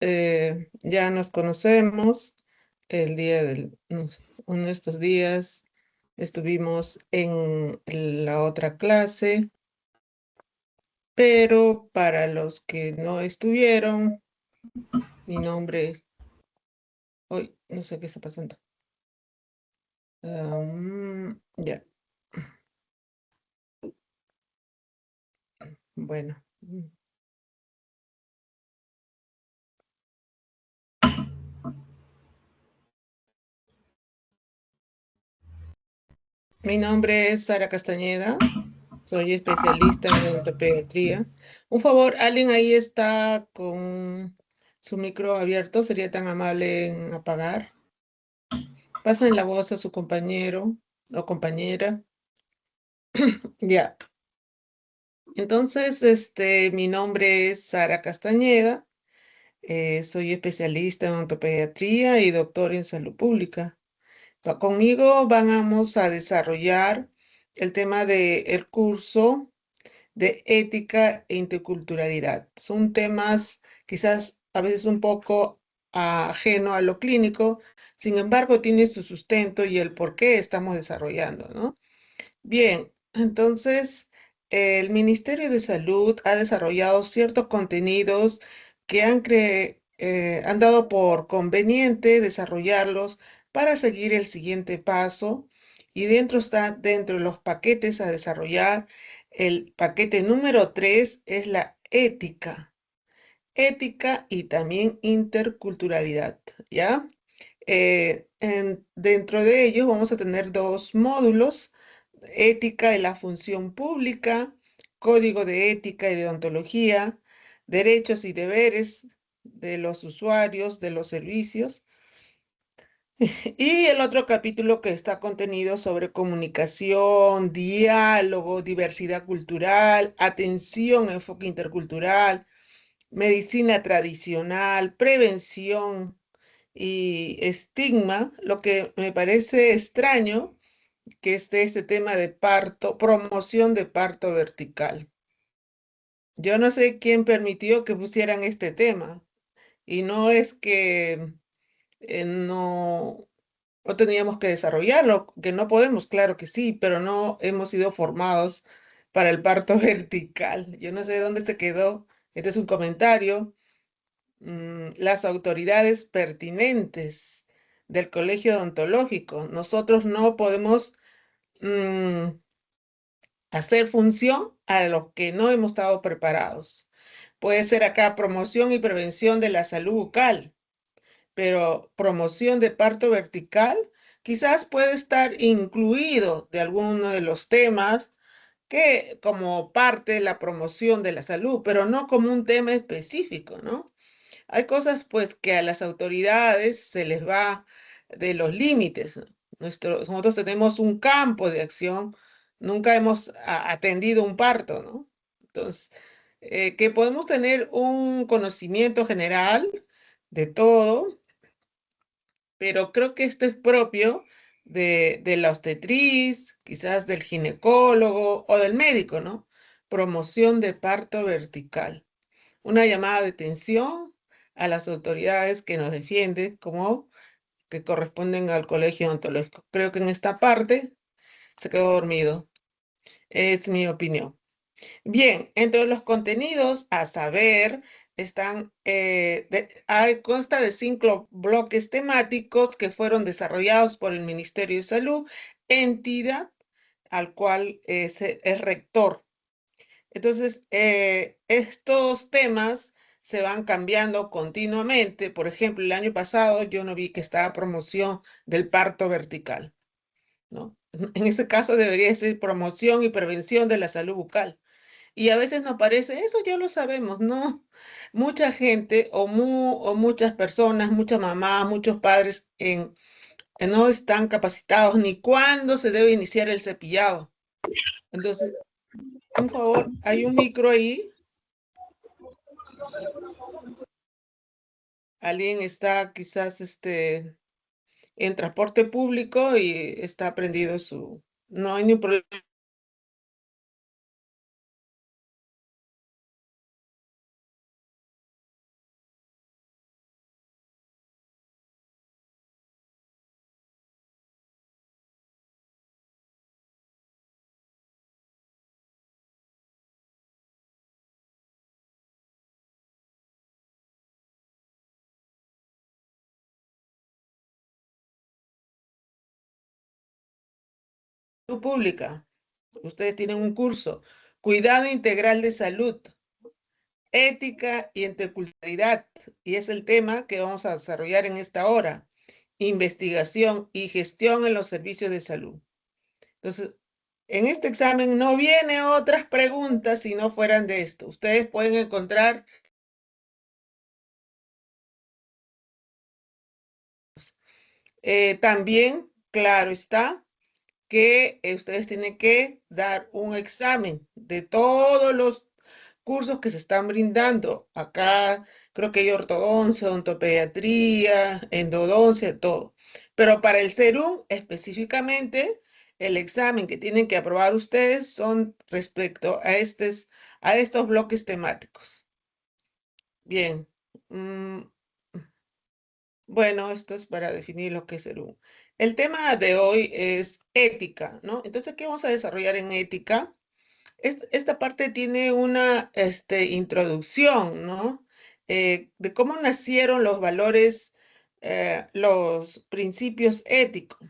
Ya nos conocemos. Uno de estos días estuvimos en la otra clase, pero para los que no estuvieron, mi nombre es... Hoy no sé qué está pasando. Ya, bueno. Mi nombre es Sara Castañeda. Soy especialista en odontopediatría. Un favor, ¿alguien ahí está con su micro abierto? ¿Sería tan amable en apagar? Pasen la voz a su compañero o compañera. Ya. Entonces, mi nombre es Sara Castañeda. Soy especialista en odontopediatría y doctor en salud pública. Conmigo vamos a desarrollar el tema del curso de ética e interculturalidad. Son temas quizás a veces un poco ajeno a lo clínico, sin embargo tiene su sustento y el por qué estamos desarrollando, ¿no? Bien, entonces el Ministerio de Salud ha desarrollado ciertos contenidos que han dado por conveniente desarrollarlos para seguir el siguiente paso y dentro de los paquetes a desarrollar, el paquete número 3 es la ética y también interculturalidad, ¿ya? Dentro de ellos vamos a tener dos módulos: ética y la función pública, código de ética y deontología, derechos y deberes de los usuarios de los servicios. Y el otro capítulo que está contenido sobre comunicación, diálogo, diversidad cultural, atención, enfoque intercultural, medicina tradicional, prevención y estigma. Lo que me parece extraño que esté este tema de parto, promoción de parto vertical. Yo no sé quién permitió que pusieran este tema, y no es que no teníamos que desarrollarlo, que no podemos, claro que sí, pero no hemos sido formados para el parto vertical. Yo no sé dónde se quedó. Este es un comentario. Las autoridades pertinentes del colegio odontológico. Nosotros no podemos mm, hacer función a los que no hemos estado preparados. Puede ser acá promoción y prevención de la salud bucal, pero promoción de parto vertical quizás puede estar incluido de alguno de los temas que como parte de la promoción de la salud, pero no como un tema específico, ¿no? Hay cosas pues que a las autoridades se les va de los límites, ¿no? Nosotros tenemos un campo de acción, nunca hemos atendido un parto, ¿no? Entonces, que podemos tener un conocimiento general de todo, pero creo que esto es propio de la obstetriz, quizás del ginecólogo o del médico, ¿no? Promoción de parto vertical. Una llamada de atención a las autoridades que nos defienden, como que corresponden al colegio ontológico. Creo que en esta parte se quedó dormido. Es mi opinión. Bien, entre los contenidos a saber están, consta de 5 bloques temáticos que fueron desarrollados por el Ministerio de Salud, entidad al cual es rector. Entonces, estos temas se van cambiando continuamente. Por ejemplo, el año pasado yo no vi que estaba promoción del parto vertical, ¿no? En ese caso debería ser promoción y prevención de la salud bucal. Y a veces nos parece, eso ya lo sabemos, ¿no? Mucha gente o muchas personas, muchas mamás, muchos padres no están capacitados ni cuándo se debe iniciar el cepillado. Entonces, un favor, hay un micro ahí. Alguien está quizás en transporte público y está prendido su... No hay ningún problema. salud pública. Ustedes tienen un curso. Cuidado integral de salud, ética y interculturalidad. Y es el tema que vamos a desarrollar en esta hora. Investigación y gestión en los servicios de salud. Entonces, en este examen no viene otras preguntas si no fueran de esto. Ustedes pueden encontrar también, claro está, que ustedes tienen que dar un examen de todos los cursos que se están brindando. Acá creo que hay ortodoncia, odontopediatría, endodoncia, todo. Pero para el SERUM específicamente, el examen que tienen que aprobar ustedes son respecto a estos bloques temáticos. Bien. Bueno, esto es para definir lo que es SERUM. El tema de hoy es ética, ¿no? Entonces, ¿qué vamos a desarrollar en ética? Esta parte tiene una introducción, ¿no? De cómo nacieron los valores, los principios éticos,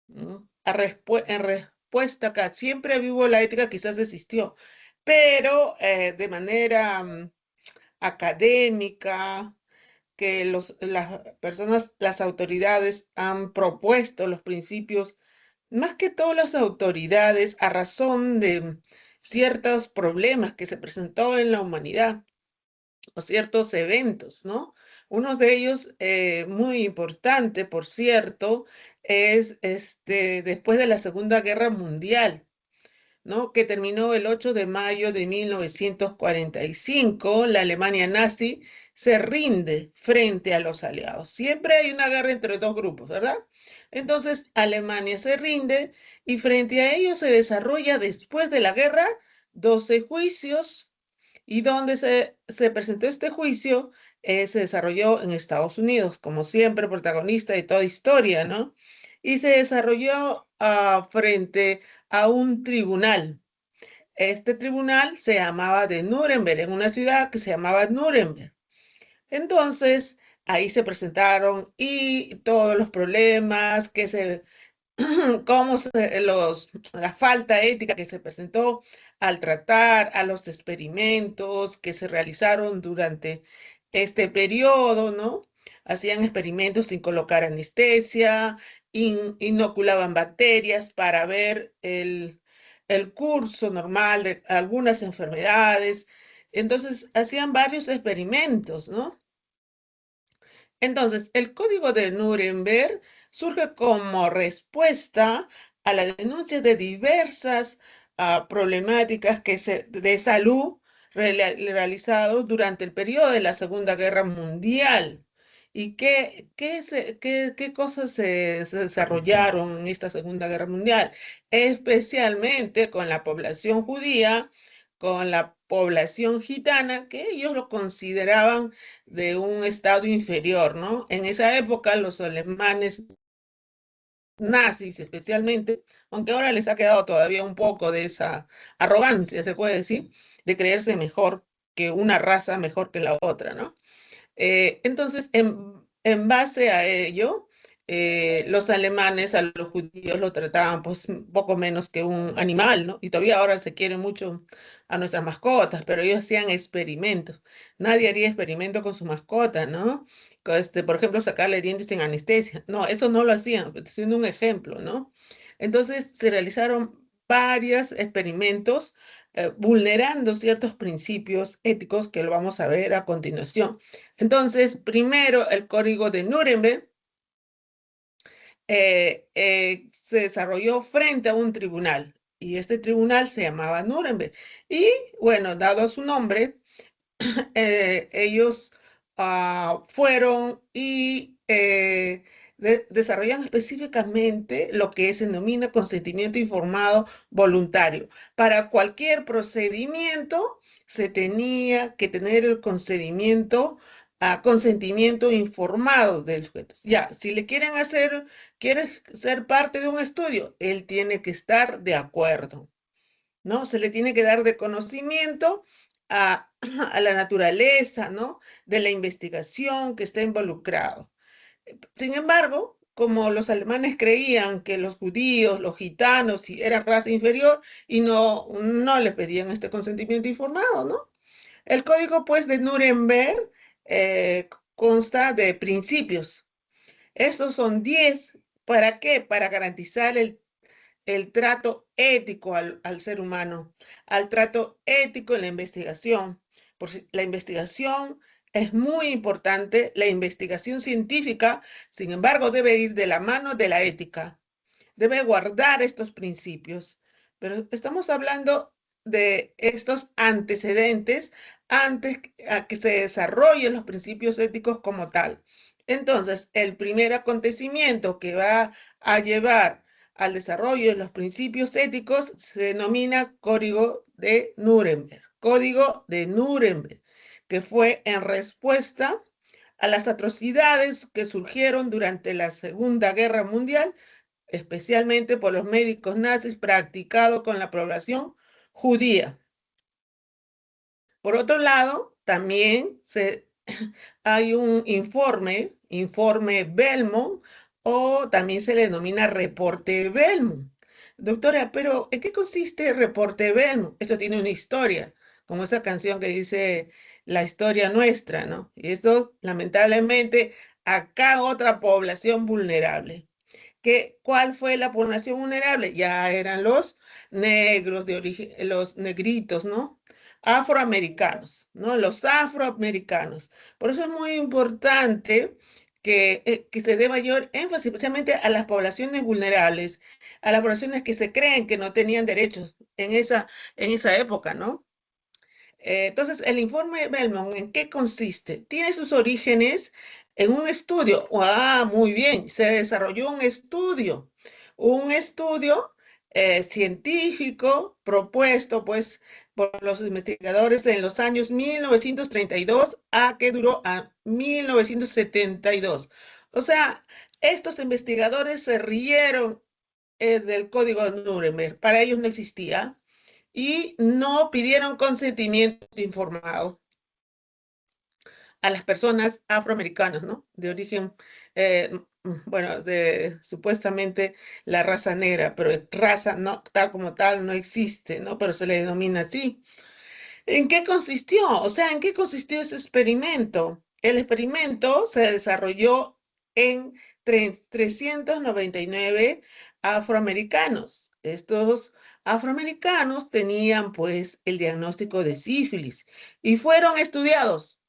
¿no? En respuesta acá, siempre vivo la ética, quizás existió, pero de manera académica, que las personas, las autoridades han propuesto los principios más que todo las autoridades a razón de ciertos problemas que se presentó en la humanidad o ciertos eventos, ¿no? Uno de ellos, muy importante, por cierto, es después de la Segunda Guerra Mundial, ¿no? Que terminó el 8 de mayo de 1945. La Alemania nazi se rinde frente a los aliados. Siempre hay una guerra entre dos grupos, ¿verdad? Entonces, Alemania se rinde y frente a ellos se desarrolla después de la guerra 12 juicios y donde se presentó este juicio se desarrolló en Estados Unidos, como siempre, protagonista de toda historia, ¿no? Y se desarrolló frente a un tribunal. Este tribunal se llamaba de Nuremberg, en una ciudad que se llamaba Nuremberg. Entonces, ahí se presentaron y todos los problemas que se cómo la falta ética que se presentó al tratar a los experimentos que se realizaron durante este periodo, ¿no? Hacían experimentos sin colocar anestesia, inoculaban bacterias para ver el curso normal de algunas enfermedades. Entonces, hacían varios experimentos, ¿no? Entonces, el Código de Nuremberg surge como respuesta a la denuncia de diversas problemáticas de salud realizados durante el periodo de la Segunda Guerra Mundial. ¿Y qué cosas se desarrollaron en esta Segunda Guerra Mundial? Especialmente con la población judía, con la población gitana, que ellos lo consideraban de un estado inferior, ¿no? En esa época los alemanes nazis especialmente, aunque ahora les ha quedado todavía un poco de esa arrogancia, se puede decir, de creerse mejor que una raza mejor que la otra, ¿no? Entonces, en base a ello, los alemanes a los judíos lo trataban pues un poco menos que un animal, ¿no? Y todavía ahora se quiere mucho a nuestras mascotas, pero ellos hacían experimentos. Nadie haría experimento con su mascota, ¿no? Por ejemplo, sacarle dientes sin anestesia. No, eso no lo hacían, estoy haciendo un ejemplo, ¿no? Entonces, se realizaron varios experimentos vulnerando ciertos principios éticos que lo vamos a ver a continuación. Entonces, primero el Código de Nuremberg se desarrolló frente a un tribunal y este tribunal se llamaba Nuremberg. Y bueno, dado su nombre, ellos fueron y desarrollan específicamente lo que se denomina consentimiento informado voluntario. Para cualquier procedimiento se tenía que tener el consentimiento informado del sujeto. Ya, si le quiere ser parte de un estudio, él tiene que estar de acuerdo, ¿no? Se le tiene que dar de conocimiento a, a la naturaleza, ¿no? De la investigación que está involucrado. Sin embargo, como los alemanes creían que los judíos, los gitanos, eran raza inferior y no le pedían este consentimiento informado, ¿no? El código, pues, de Nuremberg consta de principios. Estos son 10. ¿Para qué? Para garantizar el trato ético al ser humano, al trato ético en la investigación. La investigación es muy importante, la investigación científica, sin embargo, debe ir de la mano de la ética, debe guardar estos principios. Pero estamos hablando de estos antecedentes antes a que se desarrollen los principios éticos como tal. Entonces, el primer acontecimiento que va a llevar al desarrollo de los principios éticos se denomina Código de Nuremberg. Código de Nuremberg, que fue en respuesta a las atrocidades que surgieron durante la Segunda Guerra Mundial, especialmente por los médicos nazis, practicado con la población judía. Por otro lado, también hay un informe Belmont, o también se le denomina reporte Belmont. Doctora, pero ¿en qué consiste el reporte Belmont? Esto tiene una historia, como esa canción que dice la historia nuestra, ¿no? Y esto, lamentablemente, acá otra población vulnerable. ¿Cuál fue la población vulnerable? Ya eran los negros de origen, los negritos, ¿no? Afroamericanos, ¿no? Los afroamericanos. Por eso es muy importante que se dé mayor énfasis, especialmente a las poblaciones vulnerables, a las poblaciones que se creen que no tenían derechos en esa época, ¿no? Entonces, el informe Belmont, ¿en qué consiste? Tiene sus orígenes en un estudio. Ah, muy bien, se desarrolló un estudio científico propuesto, pues, por los investigadores en los años 1932 a que duró a 1972. O sea, estos investigadores se rieron del Código de Nuremberg. Para ellos no existía y no pidieron consentimiento informado a las personas afroamericanas, ¿no? De origen, eh, bueno, de supuestamente la raza negra, pero raza no, tal como tal no existe, ¿no? Pero se le denomina así. ¿En qué consistió? O sea, ¿en qué consistió ese experimento? El experimento se desarrolló en 399 afroamericanos. Estos afroamericanos tenían pues el diagnóstico de sífilis y fueron estudiados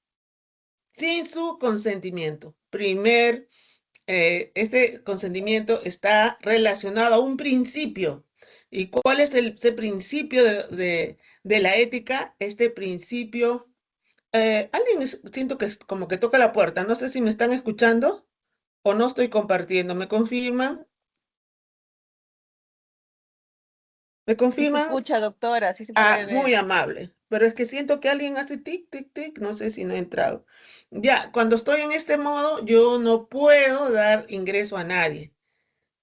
sin su consentimiento. Este consentimiento está relacionado a un principio. ¿Y cuál es ese principio de la ética? Este principio, siento que como que toca la puerta. No sé si me están escuchando o no estoy compartiendo. ¿Me confirman? ¿Me Sí se confirman? escucha, doctora, sí se puede Ah, muy ver. amable. Pero es que siento que alguien hace tic, tic, tic. No sé si no he entrado. Ya, cuando estoy en este modo, yo no puedo dar ingreso a nadie.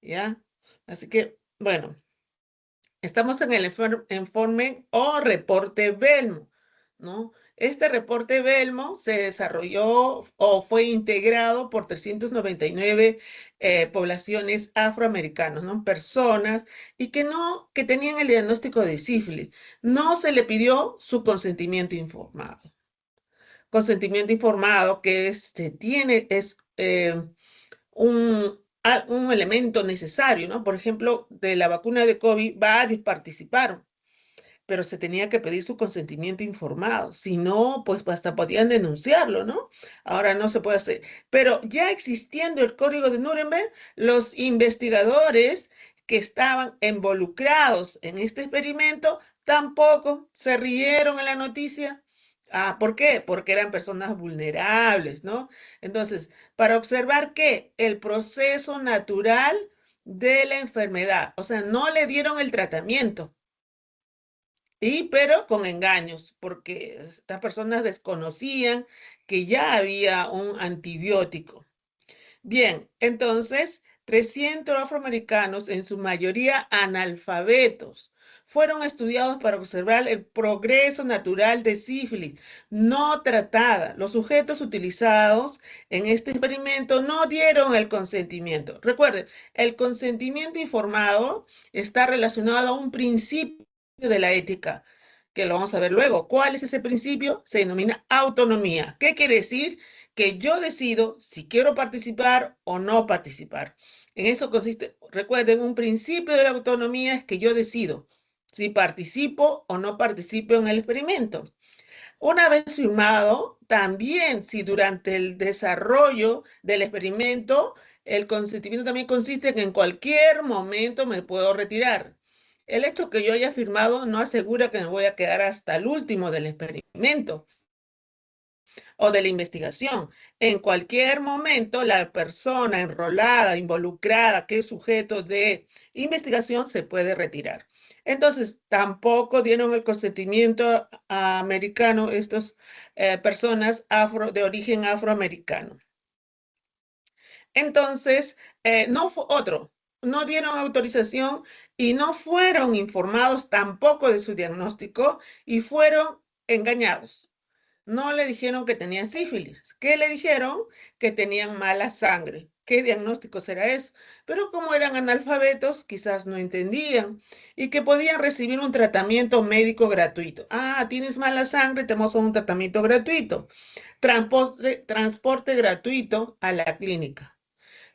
¿Ya? Así que, bueno. Estamos en el informe o reporte Belmo, ¿no? Este reporte Belmo se desarrolló o fue integrado por 399 poblaciones afroamericanas, ¿no? Personas y que tenían el diagnóstico de sífilis. No se le pidió su consentimiento informado. Consentimiento informado que es un elemento necesario, ¿no? Por ejemplo, de la vacuna de COVID, varios participaron, pero se tenía que pedir su consentimiento informado. Si no, pues hasta podían denunciarlo, ¿no? Ahora no se puede hacer. Pero ya existiendo el Código de Nuremberg, los investigadores que estaban involucrados en este experimento tampoco se rieron en la noticia. Ah, ¿por qué? Porque eran personas vulnerables, ¿no? Entonces, para observar que el proceso natural de la enfermedad, o sea, no le dieron el tratamiento, pero con engaños, porque estas personas desconocían que ya había un antibiótico. Bien, entonces, 300 afroamericanos, en su mayoría analfabetos, fueron estudiados para observar el progreso natural de sífilis, no tratada. Los sujetos utilizados en este experimento no dieron el consentimiento. Recuerden, el consentimiento informado está relacionado a un principio de la ética, que lo vamos a ver luego. ¿Cuál es ese principio? Se denomina autonomía. ¿Qué quiere decir? Que yo decido si quiero participar o no participar. En eso consiste, recuerden, un principio de la autonomía es que yo decido si participo o no participo en el experimento. Una vez firmado, también si durante el desarrollo del experimento, el consentimiento también consiste en que en cualquier momento me puedo retirar. El hecho que yo haya firmado no asegura que me voy a quedar hasta el último del experimento o de la investigación. En cualquier momento, la persona enrolada, involucrada, que es sujeto de investigación, se puede retirar. Entonces, tampoco dieron el consentimiento americano estas personas de origen afroamericano. Entonces, no fue otro, no dieron autorización y no fueron informados tampoco de su diagnóstico y fueron engañados. No le dijeron que tenían sífilis. ¿Qué le dijeron? Que tenían mala sangre. ¿Qué diagnóstico será eso? Pero como eran analfabetos, quizás no entendían y que podían recibir un tratamiento médico gratuito. Ah, tienes mala sangre, te vamos a un tratamiento gratuito. Transporte gratuito a la clínica.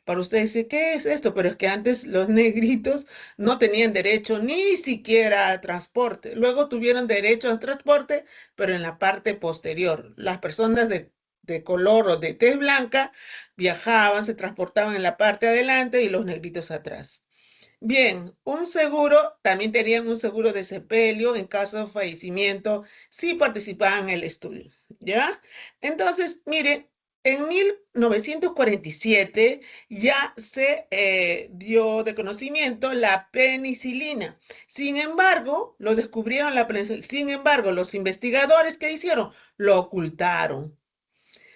Para ustedes dice, ¿qué es esto? Pero es que antes los negritos no tenían derecho ni siquiera a transporte. Luego tuvieron derecho a transporte, pero en la parte posterior. Las personas de color o de tez blanca viajaban, se transportaban en la parte adelante y los negritos atrás. Bien, un seguro, también tenían un seguro de sepelio en caso de fallecimiento si participaban en el estudio, ¿ya? Entonces, mire, en 1947 ya se dio de conocimiento la penicilina. Sin embargo, lo descubrieron la penicilina. Sin embargo, los investigadores, ¿qué hicieron? Lo ocultaron.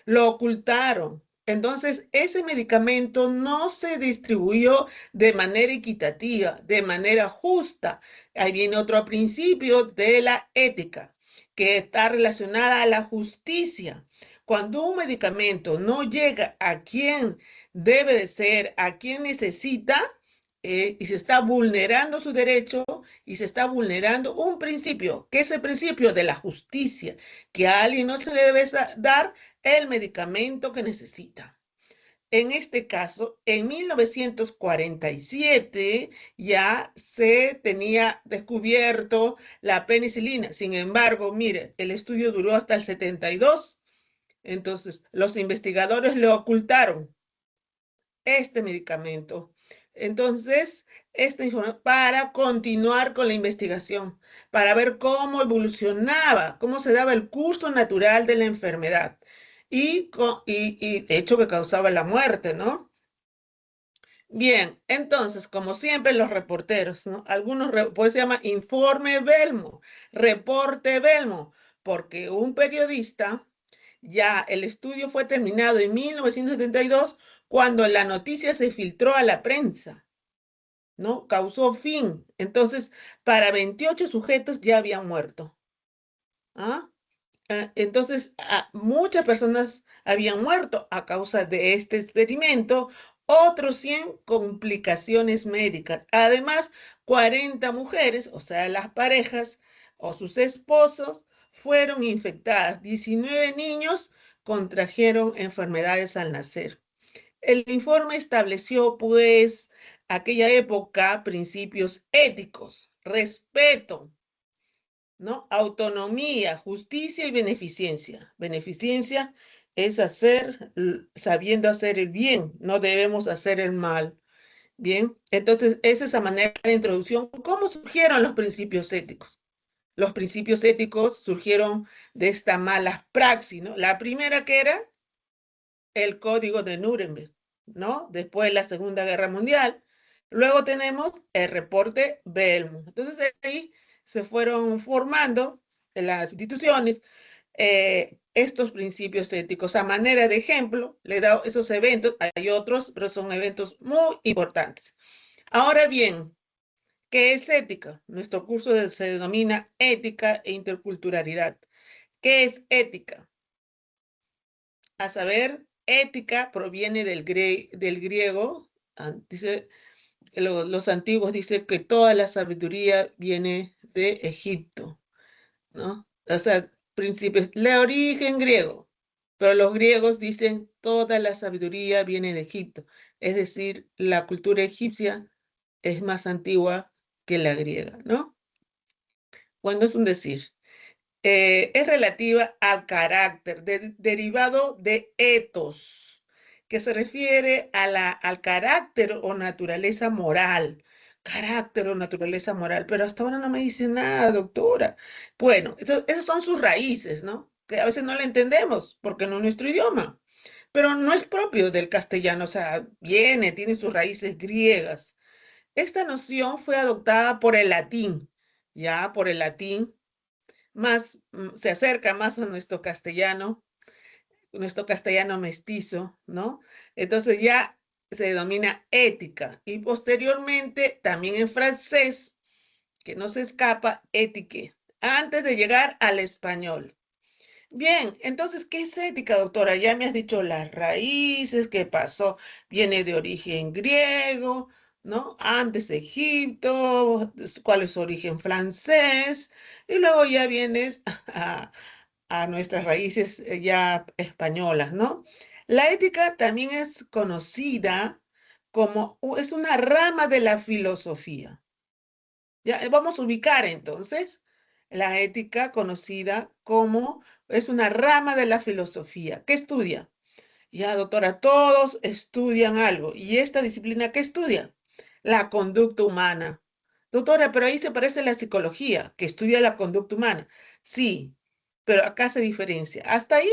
Lo ocultaron. Entonces, ese medicamento no se distribuyó de manera equitativa, de manera justa. Ahí viene otro principio de la ética, que está relacionada a la justicia. Cuando un medicamento no llega a quien debe de ser, a quien necesita, y se está vulnerando su derecho y se está vulnerando un principio, que es el principio de la justicia, que a alguien no se le debe dar el medicamento que necesita. En este caso, en 1947 ya se tenía descubierto la penicilina. Sin embargo, mire, el estudio duró hasta el 72. Entonces, los investigadores le ocultaron este medicamento. Entonces, para continuar con la investigación, para ver cómo evolucionaba, cómo se daba el curso natural de la enfermedad y de hecho que causaba la muerte, ¿no? Bien, entonces, como siempre, los reporteros, ¿no? Pues se llama Informe Belmo, Reporte Belmo, porque un periodista, ya el estudio fue terminado en 1972 cuando la noticia se filtró a la prensa, ¿no? Causó fin. Entonces, para 28 sujetos ya habían muerto. ¿Ah? Entonces, muchas personas habían muerto a causa de este experimento, otros 100 complicaciones médicas. Además, 40 mujeres, o sea, las parejas o sus esposos, fueron infectadas. 19 niños contrajeron enfermedades al nacer. El informe estableció, pues, aquella época, principios éticos, respeto, ¿no? Autonomía, justicia y beneficencia. Beneficencia es sabiendo hacer el bien, no debemos hacer el mal. Bien, entonces esa es la manera de introducción. ¿Cómo surgieron los principios éticos? Los principios éticos surgieron de esta mala praxis, ¿no? La primera que era el Código de Nuremberg, ¿no? Después de la Segunda Guerra Mundial. Luego tenemos el reporte Belmo. Entonces ahí se fueron formando en las instituciones estos principios éticos. A manera de ejemplo, le he dado esos eventos, hay otros, pero son eventos muy importantes. Ahora bien, ¿Qué es ética? Nuestro curso se denomina ética e interculturalidad. ¿Qué es ética? A saber, ética proviene del griego, dice, los antiguos dicen que toda la sabiduría viene de Egipto, ¿no? O sea, principios, de origen griego, pero los griegos dicen toda la sabiduría viene de Egipto, es decir, la cultura egipcia es más antigua que la griega, ¿no? Bueno, es un decir. Es relativa al carácter, derivado de ethos, que se refiere al carácter o naturaleza moral. Carácter o naturaleza moral, pero hasta ahora no me dice nada, doctora. Bueno, esas son sus raíces, ¿no? Que a veces no la entendemos porque no es nuestro idioma, pero no es propio del castellano, o sea, tiene sus raíces griegas. Esta noción fue adoptada por el latín, ya, por el latín más, se acerca más a nuestro castellano mestizo, ¿no? Entonces ya se denomina ética y posteriormente también en francés, que no se escapa, étique, antes de llegar al español. Bien, entonces, ¿qué es ética, doctora? Ya me has dicho las raíces, qué pasó, viene de origen griego, ¿no? Antes de Egipto, cuál es su origen francés, y luego ya vienes a nuestras raíces ya españolas, ¿no? La ética también es conocida como, es una rama de la filosofía. Ya, vamos a ubicar entonces la ética conocida como es una rama de la filosofía. ¿Qué estudia? Ya, doctora, todos estudian algo. ¿Y esta disciplina qué estudia? La conducta humana. Doctora, pero ahí se parece la psicología, que estudia la conducta humana. Sí, pero acá se diferencia. Hasta ahí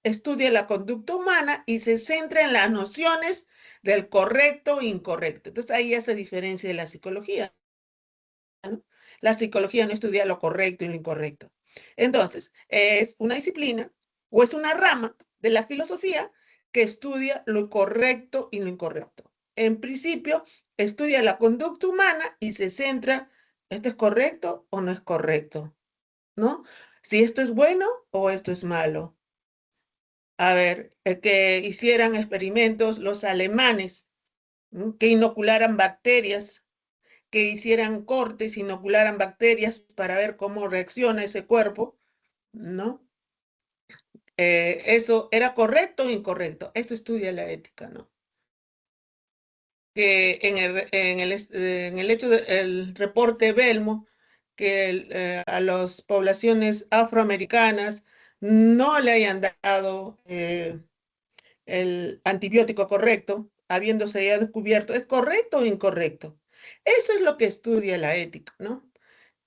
estudia la conducta humana y se centra en las nociones del correcto e incorrecto. Entonces ahí ya se diferencia de la psicología, ¿no? La psicología no estudia lo correcto y lo incorrecto. Entonces, es una disciplina o es una rama de la filosofía que estudia lo correcto y lo incorrecto. En principio, estudia la conducta humana y se centra, ¿esto es correcto o no es correcto? ¿No? Si esto es bueno o esto es malo. A ver, que hicieran experimentos los alemanes, que inocularan bacterias, que hicieran cortes, inocularan bacterias para ver cómo reacciona ese cuerpo, ¿no? ¿Eso era correcto o incorrecto? Eso estudia la ética, ¿no? Que en el hecho del reporte Belmo, que a las poblaciones afroamericanas no le hayan dado el antibiótico correcto, habiéndose ya descubierto, ¿es correcto o incorrecto? Eso es lo que estudia la ética, ¿no?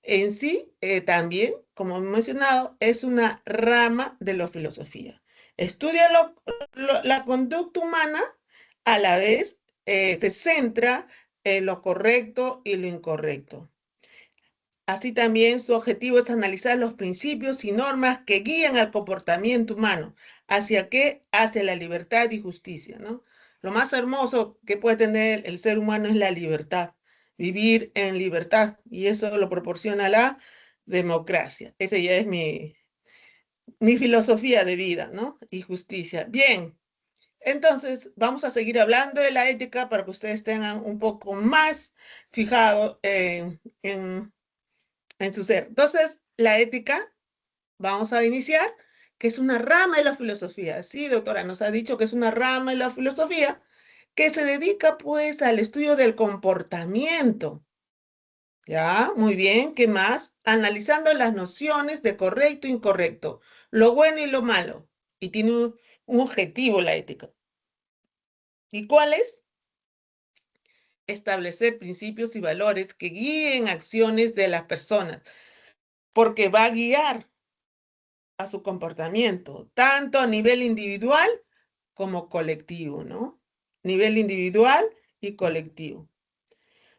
En sí, también, como he mencionado, es una rama de la filosofía. Estudia la conducta humana, a la vez se centra en lo correcto y lo incorrecto. Así también su objetivo es analizar los principios y normas que guían al comportamiento humano. ¿Hacia qué? Hacia la libertad y justicia, ¿no? Lo más hermoso que puede tener el ser humano es la libertad, vivir en libertad, y eso lo proporciona la democracia. Esa ya es mi filosofía de vida, ¿no? Y justicia. Bien, entonces vamos a seguir hablando de la ética para que ustedes tengan un poco más fijado en su ser. Entonces, la ética, vamos a iniciar, que es una rama de la filosofía. Sí, doctora, nos ha dicho que es una rama de la filosofía que se dedica pues al estudio del comportamiento. Ya, muy bien, ¿qué más? Analizando las nociones de correcto e incorrecto, lo bueno y lo malo. Y tiene un objetivo la ética. ¿Y cuál es? Establecer principios y valores que guíen acciones de las personas, porque va a guiar a su comportamiento, tanto a nivel individual como colectivo, ¿no? Nivel individual y colectivo.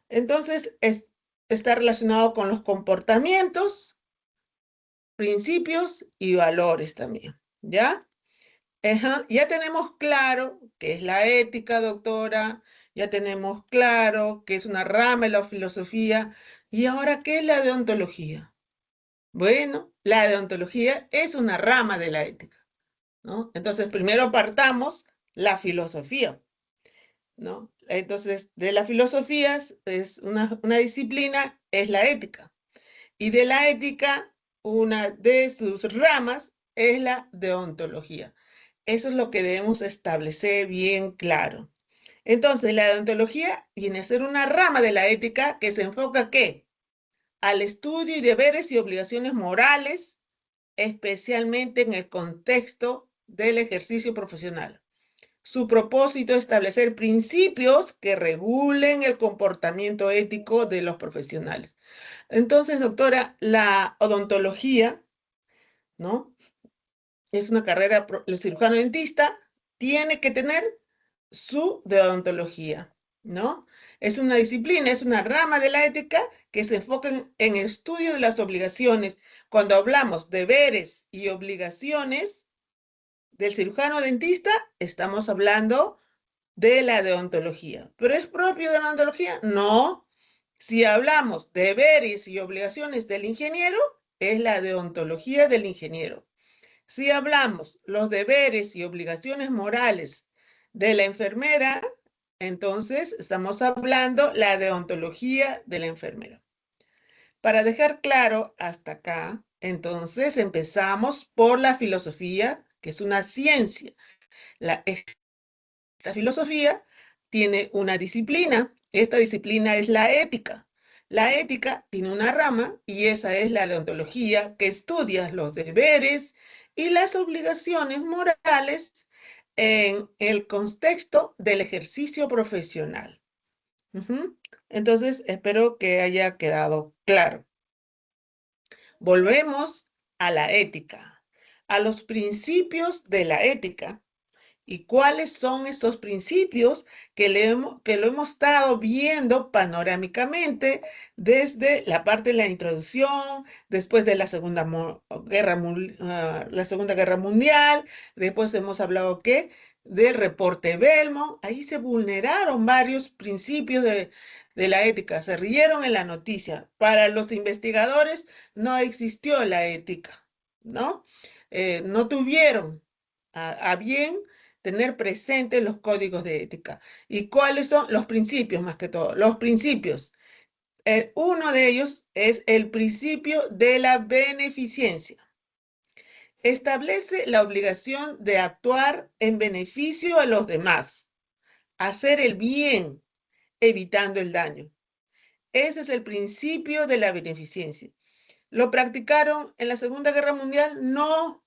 Entonces, está relacionado con los comportamientos, principios y valores también, ¿ya? Ajá, ya tenemos claro qué es la ética, doctora, ya tenemos claro que es una rama de la filosofía, y ahora, ¿qué es la deontología? Bueno, la deontología es una rama de la ética, ¿no? Entonces, primero partamos la filosofía, ¿no? Entonces, de la filosofía es una disciplina, es la ética, y de la ética, una de sus ramas es la deontología. Eso es lo que debemos establecer bien claro. Entonces, la deontología viene a ser una rama de la ética que se enfoca ¿qué? Al estudio y deberes y obligaciones morales, especialmente en el contexto del ejercicio profesional. Su propósito es establecer principios que regulen el comportamiento ético de los profesionales. Entonces, doctora, la odontología, ¿no? Es una carrera, el cirujano dentista tiene que tener su deontología, ¿no? Es una disciplina, es una rama de la ética que se enfoca en el estudio de las obligaciones. Cuando hablamos de deberes y obligaciones del cirujano dentista, estamos hablando de la deontología. ¿Pero es propio de la deontología? No. Si hablamos de deberes y obligaciones del ingeniero, es la deontología del ingeniero. Si hablamos los deberes y obligaciones morales de la enfermera, entonces estamos hablando la deontología de la enfermera. Para dejar claro hasta acá, entonces empezamos por la filosofía, que es una ciencia. Esta filosofía tiene una disciplina. Esta disciplina es la ética. La ética tiene una rama y esa es la deontología, que estudia los deberes y las obligaciones morales en el contexto del ejercicio profesional. Entonces, espero que haya quedado claro. Volvemos a la ética, a los principios de la ética. ¿Y cuáles son estos principios que lo hemos estado viendo panorámicamente desde la parte de la introducción, después de la la Segunda Guerra Mundial, después hemos hablado ¿qué? Del reporte Belmont? Ahí se vulneraron varios principios de la ética, se rieron en la noticia. Para los investigadores no existió la ética, ¿no? No tuvieron a bien tener presentes los códigos de ética. ¿Y cuáles son los principios más que todo? Los principios. Uno de ellos es el principio de la beneficencia. Establece la obligación de actuar en beneficio a los demás, hacer el bien, evitando el daño. Ese es el principio de la beneficencia. ¿Lo practicaron en la Segunda Guerra Mundial? No,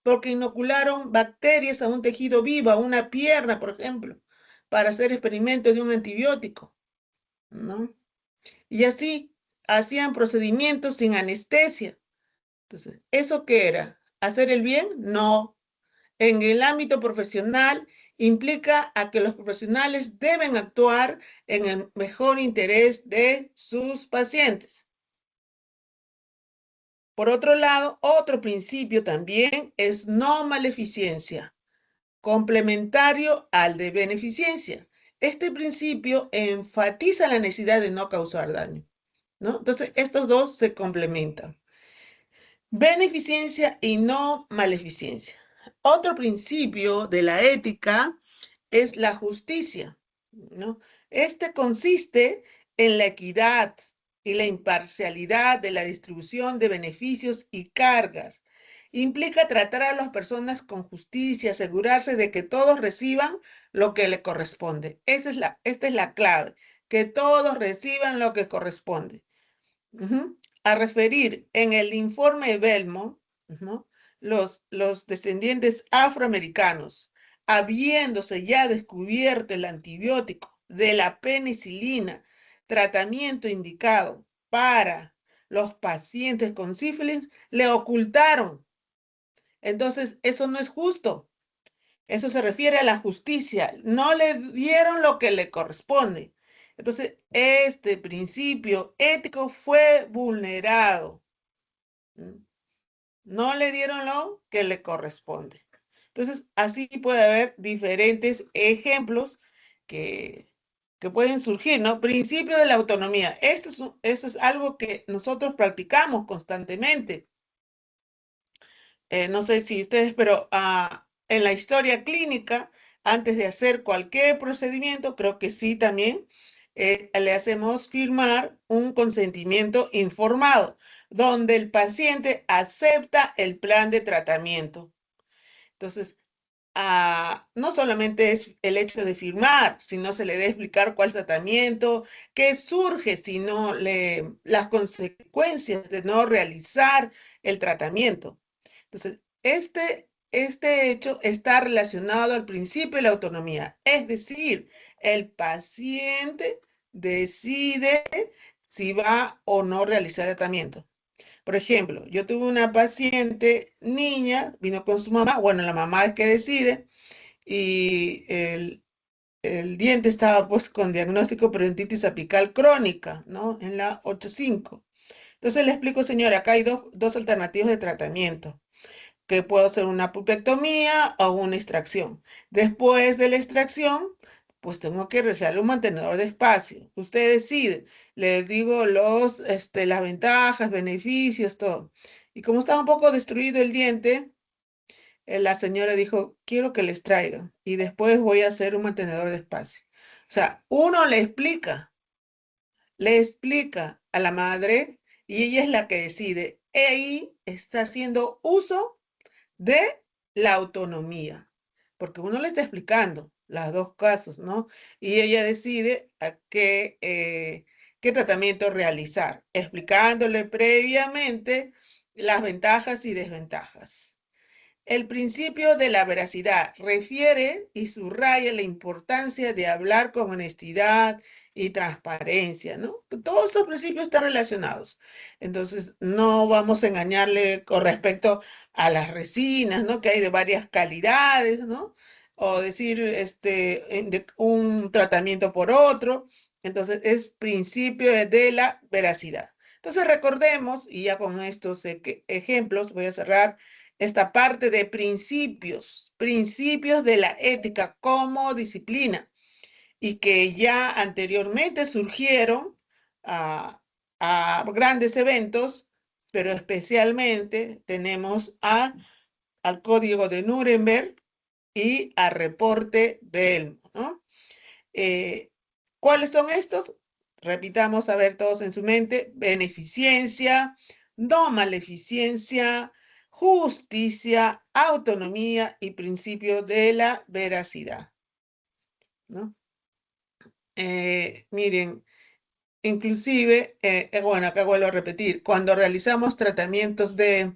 porque inocularon bacterias a un tejido vivo, a una pierna, por ejemplo, para hacer experimentos de un antibiótico, ¿no? Y así hacían procedimientos sin anestesia. Entonces, ¿eso qué era? ¿Hacer el bien? No. En el ámbito profesional implica a que los profesionales deben actuar en el mejor interés de sus pacientes. Por otro lado, otro principio también es no maleficencia, complementario al de beneficencia. Este principio enfatiza la necesidad de no causar daño, ¿no? Entonces, estos dos se complementan. Beneficencia y no maleficencia. Otro principio de la ética es la justicia, ¿no? Este consiste en la equidad y la imparcialidad de la distribución de beneficios y cargas. Implica tratar a las personas con justicia, asegurarse de que todos reciban lo que le corresponde. Esta es la clave, que todos reciban lo que corresponde. A referir en el informe Belmont, ¿no? Los descendientes afroamericanos, habiéndose ya descubierto el antibiótico de la penicilina, tratamiento indicado para los pacientes con sífilis, le ocultaron. Entonces, eso no es justo. Eso se refiere a la justicia. No le dieron lo que le corresponde. Entonces, este principio ético fue vulnerado. No le dieron lo que le corresponde. Entonces, así puede haber diferentes ejemplos que, que pueden surgir, ¿no? Principio de la autonomía. Esto es algo que nosotros practicamos constantemente. No sé si ustedes, pero en la historia clínica, antes de hacer cualquier procedimiento, creo que sí también, le hacemos firmar un consentimiento informado, donde el paciente acepta el plan de tratamiento. Entonces, no solamente es el hecho de firmar, sino se le debe explicar cuál tratamiento, qué surge, sino las consecuencias de no realizar el tratamiento. Entonces, este hecho está relacionado al principio de la autonomía, es decir, el paciente decide si va o no realizar el tratamiento. Por ejemplo, yo tuve una paciente niña, vino con su mamá, bueno, la mamá es que decide, y el diente estaba pues con diagnóstico de periodontitis apical crónica, ¿no? En la 8.5. Entonces le explico, señora, acá hay dos alternativas de tratamiento, que puedo hacer una pulpectomía o una extracción. Después de la extracción, pues tengo que realizar un mantenedor de espacio. Usted decide, le digo las ventajas, beneficios, todo. Y como estaba un poco destruido el diente, la señora dijo, quiero que les traigan y después voy a hacer un mantenedor de espacio. O sea, uno le explica a la madre y ella es la que decide. Ahí está haciendo uso de la autonomía, porque uno le está explicando las dos casos, ¿no? Y ella decide qué tratamiento realizar, explicándole previamente las ventajas y desventajas. El principio de la veracidad refiere y subraya la importancia de hablar con honestidad y transparencia, ¿no? Todos estos principios están relacionados. Entonces, no vamos a engañarle con respecto a las resinas, ¿no? Que hay de varias calidades, ¿no? O decir de un tratamiento por otro. Entonces, es principio de la veracidad. Entonces, recordemos, y ya con estos ejemplos voy a cerrar esta parte de principios, principios de la ética como disciplina y que ya anteriormente surgieron a, a grandes eventos, pero especialmente tenemos al Código de Nuremberg y al reporte Belmo, ¿no? Eh, ¿Cuáles son estos? Repitamos a ver todos en su mente: beneficencia, no maleficencia, justicia, autonomía y principio de la veracidad, ¿no? Miren, inclusive, bueno, acá vuelvo a repetir, cuando realizamos tratamientos de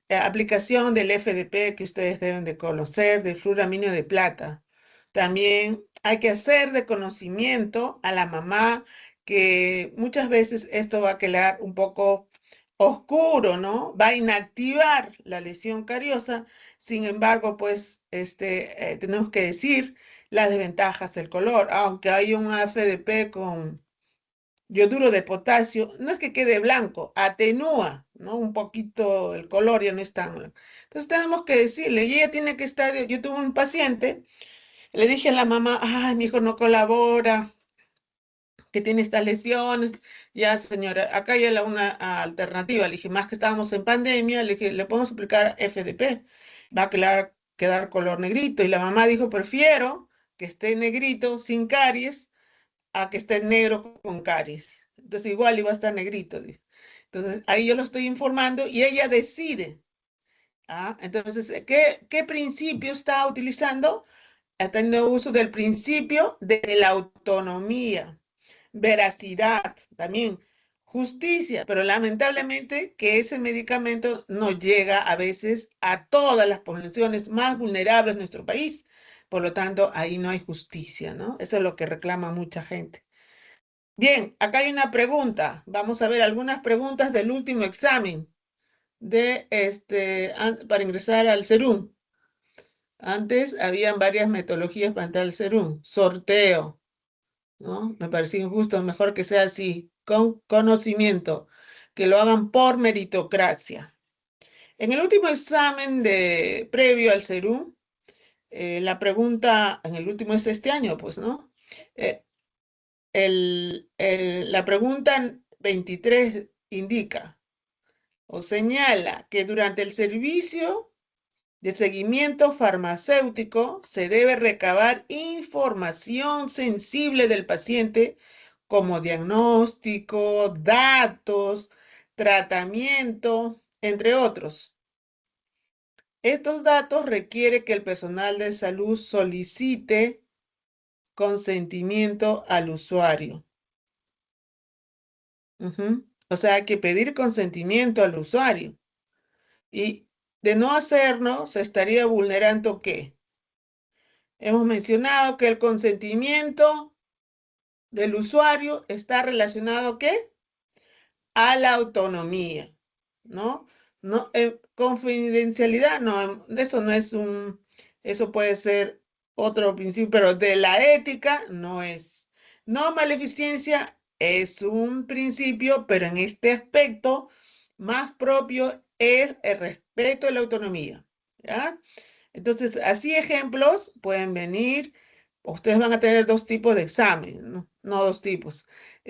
aplicación del FDP que ustedes deben de conocer, del fluoramino de plata. También hay que hacer de conocimiento a la mamá que muchas veces esto va a quedar un poco oscuro, ¿no? Va a inactivar la lesión cariosa. Sin embargo, pues tenemos que decir las desventajas del color, aunque hay un FDP con yoduro de potasio, no es que quede blanco, atenúa, ¿no? Un poquito el color, ya no es tan blanco. Entonces tenemos que decirle, y ella tiene que estar, yo tuve un paciente, le dije a la mamá, ay, mi hijo no colabora, que tiene estas lesiones, ya señora, acá hay una alternativa, le dije, más que estábamos en pandemia, le dije, le podemos aplicar FDP, va a quedar color negrito, y la mamá dijo, prefiero que esté negrito, sin caries, a que esté negro con caries. Entonces igual iba a estar negrito. Dice. Entonces ahí yo lo estoy informando y ella decide. Entonces, ¿qué principio está utilizando? Está teniendo uso del principio de la autonomía, veracidad, también justicia, pero lamentablemente que ese medicamento no llega a veces a todas las poblaciones más vulnerables de nuestro país. Por lo tanto, ahí no hay justicia, ¿no? Eso es lo que reclama mucha gente. Bien, acá hay una pregunta. Vamos a ver algunas preguntas del último examen para ingresar al Serum. Antes habían varias metodologías para entrar al Serum. Sorteo, ¿no? Me parecía injusto, mejor que sea así, con conocimiento, que lo hagan por meritocracia. En el último examen previo al Serum, La pregunta, en el último es este año, pues, ¿no? Eh, la pregunta 23 indica o señala que durante el servicio de seguimiento farmacéutico se debe recabar información sensible del paciente como diagnóstico, datos, tratamiento, entre otros. Estos datos requiere que el personal de salud solicite consentimiento al usuario. O sea, hay que pedir consentimiento al usuario. Y de no hacerlo, se estaría vulnerando ¿qué? Hemos mencionado que el consentimiento del usuario está relacionado ¿qué? A la autonomía, ¿no? No, confidencialidad, no, eso no es eso puede ser otro principio, pero de la ética no es. No maleficencia es un principio, pero en este aspecto más propio es el respeto a la autonomía, ¿ya? Entonces, así ejemplos pueden venir. Ustedes van a tener dos tipos de examen, ¿no? No dos tipos.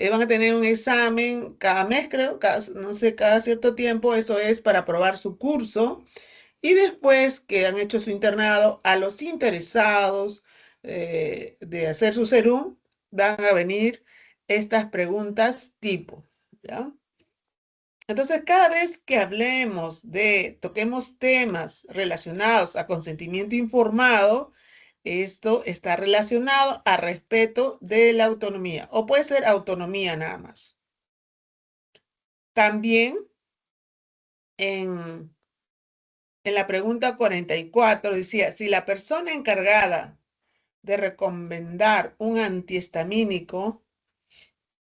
Van a tener un examen cada mes, creo, no sé, cada cierto tiempo. Eso es para aprobar su curso. Y después que han hecho su internado, a los interesados de hacer su serum, van a venir estas preguntas tipo, ¿ya? Entonces, cada vez que toquemos temas relacionados a consentimiento informado, esto está relacionado a respeto de la autonomía, o puede ser autonomía nada más. También en, en la pregunta 44 decía, si la persona encargada de recomendar un antihistamínico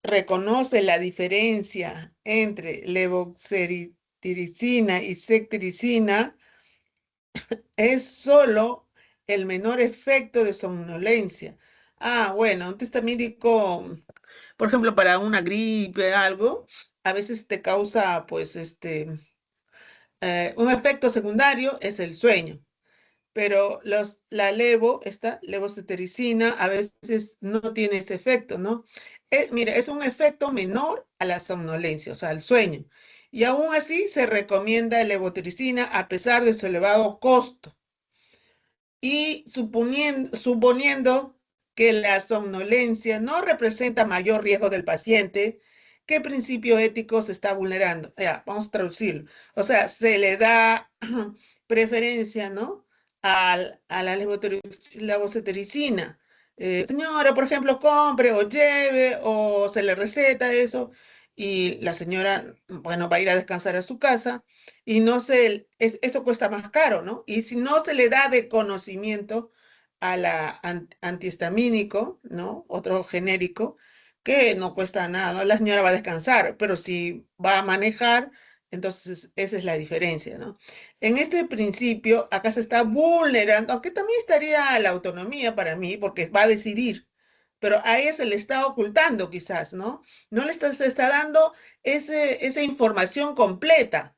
reconoce la diferencia entre levotiroxina y ceftriaxona, es solo el menor efecto de somnolencia. Ah, bueno, un test médico, por ejemplo, para una gripe, algo, a veces te causa, pues, un efecto secundario es el sueño, pero esta levocetirizina, a veces no tiene ese efecto, ¿no? Mira, es un efecto menor a la somnolencia, o sea, al sueño. Y aún así se recomienda el levotiroxina a pesar de su elevado costo. Y suponiendo que la somnolencia no representa mayor riesgo del paciente, ¿qué principio ético se está vulnerando? Ya, vamos a traducirlo. O sea, se le da preferencia, ¿no? A la levocetericina. Señora, por ejemplo, compre o lleve o se le receta eso y la señora, bueno, va a ir a descansar a su casa y eso cuesta más caro, ¿no? Y si no se le da de conocimiento a la antihistamínico, ¿no? Otro genérico, que no cuesta nada, ¿no? La señora va a descansar, pero si va a manejar, entonces esa es la diferencia, ¿no? En este principio, acá se está vulnerando, aunque también estaría la autonomía para mí, porque va a decidir, pero a ella se le está ocultando quizás, ¿no? No se está dando esa información completa,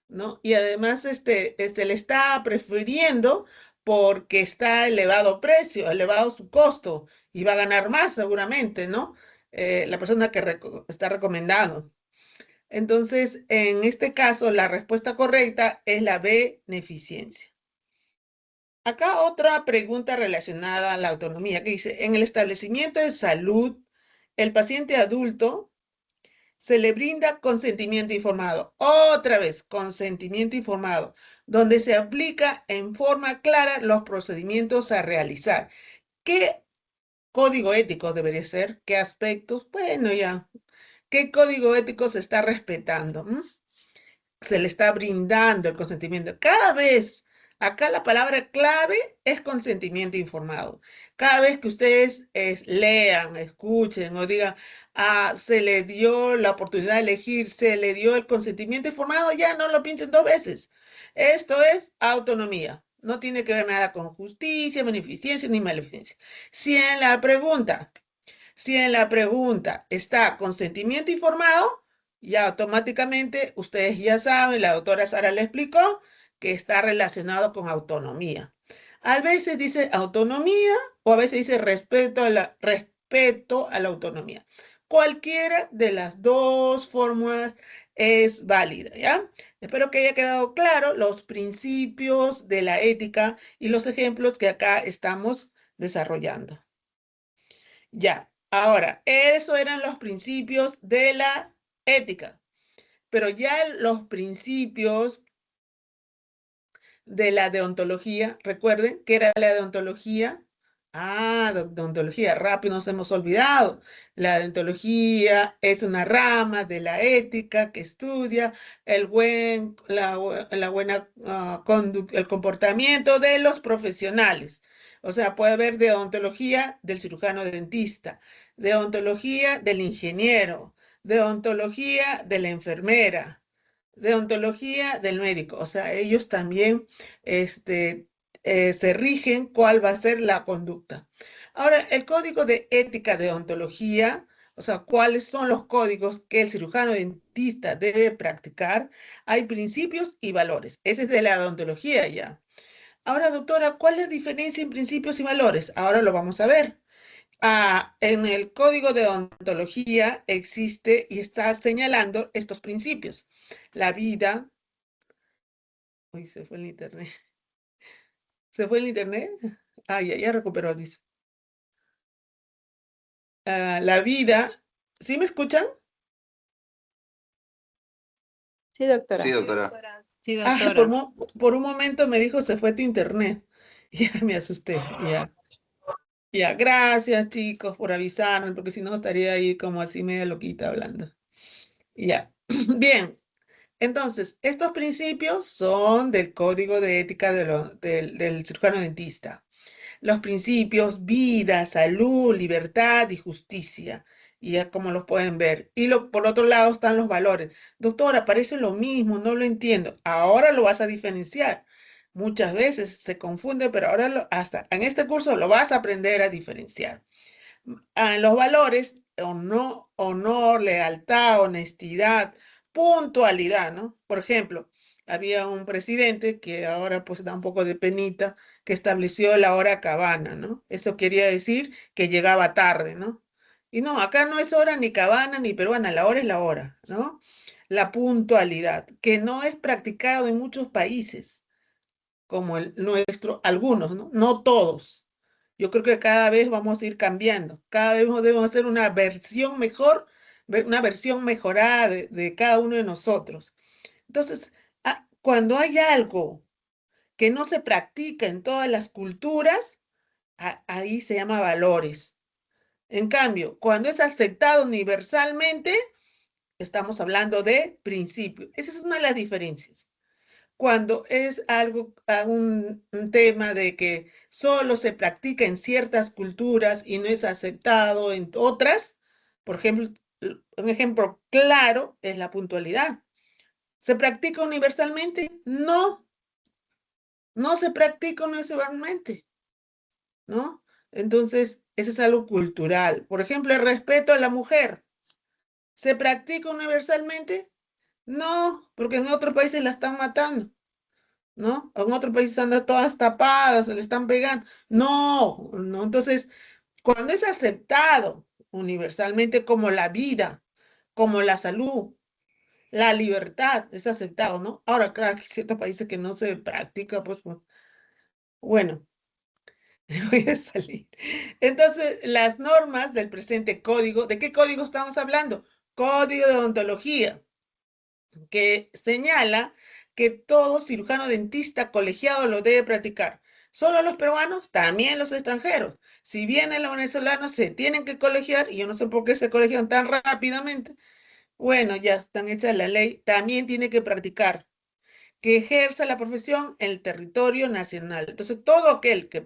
¿no? Y además le está prefiriendo porque está elevado precio, elevado su costo y va a ganar más seguramente, ¿no? La persona que está recomendando. Entonces, en este caso, la respuesta correcta es la beneficencia. Acá otra pregunta relacionada a la autonomía que dice, en el establecimiento de salud, el paciente adulto se le brinda consentimiento informado. Otra vez, consentimiento informado, donde se aplica en forma clara los procedimientos a realizar. ¿Qué código ético debería ser? ¿Qué aspectos? Bueno, ya. ¿Qué código ético se está respetando? Se le está brindando el consentimiento. Cada vez, acá la palabra clave es consentimiento informado. Cada vez que ustedes lean, escuchen o digan, se le dio la oportunidad de elegir, se le dio el consentimiento informado, ya no lo piensen dos veces. Esto es autonomía. No tiene que ver nada con justicia, beneficencia ni maleficencia. Si en la pregunta si en la pregunta está consentimiento informado, ya automáticamente ustedes ya saben, la doctora Sara le explicó que está relacionado con autonomía. A veces dice autonomía o a veces dice respeto a la autonomía. Cualquiera de las dos fórmulas es válida, ¿ya? Espero que haya quedado claro los principios de la ética y los ejemplos que acá estamos desarrollando. Ya, ahora, eso eran los principios de la ética, pero ya los principios de la deontología. Recuerden que era la deontología. Deontología, rápido nos hemos olvidado. La deontología es una rama de la ética que estudia la buena el comportamiento de los profesionales. O sea, puede haber deontología del cirujano dentista, deontología del ingeniero, deontología de la enfermera, deontología del médico. O sea, ellos también este, se rigen cuál va a ser la conducta. Ahora, el código de ética de deontología, o sea, cuáles son los códigos que el cirujano dentista debe practicar, hay principios y valores. Ese es de la deontología ya. Ahora, doctora, ¿cuál es la diferencia en principios y valores? Ahora lo vamos a ver. En el código de ontología existe y está señalando estos principios. La vida. Uy, se fue el internet. ¿Se fue el internet? Ya recuperó, dice. La vida. ¿Sí me escuchan? Sí, doctora. Sí, doctora. Sí, Ah, doctora. por un momento me dijo se fue tu internet. Ya me asusté. Ya. Ya, gracias chicos por avisarme, porque si no estaría ahí como así media loquita hablando. Ya. Bien. Entonces, estos principios son del Código de Ética del cirujano dentista. Los principios vida, salud, libertad y justicia. Y ya como los pueden ver. Y por otro lado están los valores. Doctora, parece lo mismo, no lo entiendo. Ahora lo vas a diferenciar. Muchas veces se confunde, pero ahora hasta en este curso lo vas a aprender a diferenciar. Los valores, honor, lealtad, honestidad, puntualidad, ¿no? Por ejemplo, había un presidente que ahora pues da un poco de penita, que estableció la hora cabana, ¿no? Eso quería decir que llegaba tarde, ¿no? Y no, acá no es hora ni cabana ni peruana, la hora es la hora, ¿no? La puntualidad, que no es practicado en muchos países, como el nuestro, algunos, ¿no? No todos. Yo creo que cada vez vamos a ir cambiando, cada vez debemos hacer una versión mejor, una versión mejorada de cada uno de nosotros. Entonces, cuando hay algo que no se practica en todas las culturas, ahí se llama valores. En cambio, cuando es aceptado universalmente, estamos hablando de principio. Esa es una de las diferencias. Cuando es algo, un tema de que solo se practica en ciertas culturas y no es aceptado en otras, por ejemplo, un ejemplo claro es la puntualidad. ¿Se practica universalmente? No, no se practica universalmente, ¿no? Entonces, eso es algo cultural. Por ejemplo, el respeto a la mujer. ¿Se practica universalmente? No, porque en otros países la están matando. ¿No? En otros países andan todas tapadas, se le están pegando. No, no. Entonces, cuando es aceptado universalmente como la vida, como la salud, la libertad, es aceptado, ¿no? Ahora, claro, hay ciertos países que no se practica, pues, bueno, voy a salir. Entonces, las normas del presente código, ¿de qué código estamos hablando? Código de ontología, que señala que todo cirujano dentista colegiado lo debe practicar. Solo los peruanos, también los extranjeros. Si vienen los venezolanos, se tienen que colegiar, y yo no sé por qué se colegian tan rápidamente. Bueno, ya están hechas la ley, también tiene que practicar, que ejerza la profesión en el territorio nacional. Entonces, todo aquel que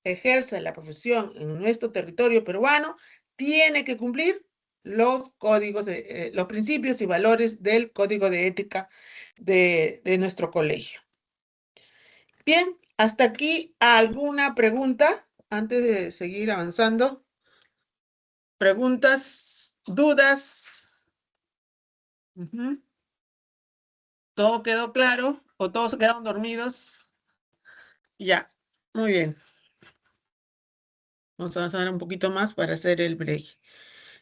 ejerza la profesión en nuestro territorio peruano tiene que cumplir los códigos, los principios y valores del código de ética de nuestro colegio. Bien, hasta aquí alguna pregunta antes de seguir avanzando. Preguntas, dudas. ¿Todo quedó claro o todos se quedaron dormidos? Ya, Muy bien. Vamos a avanzar un poquito más para hacer el break.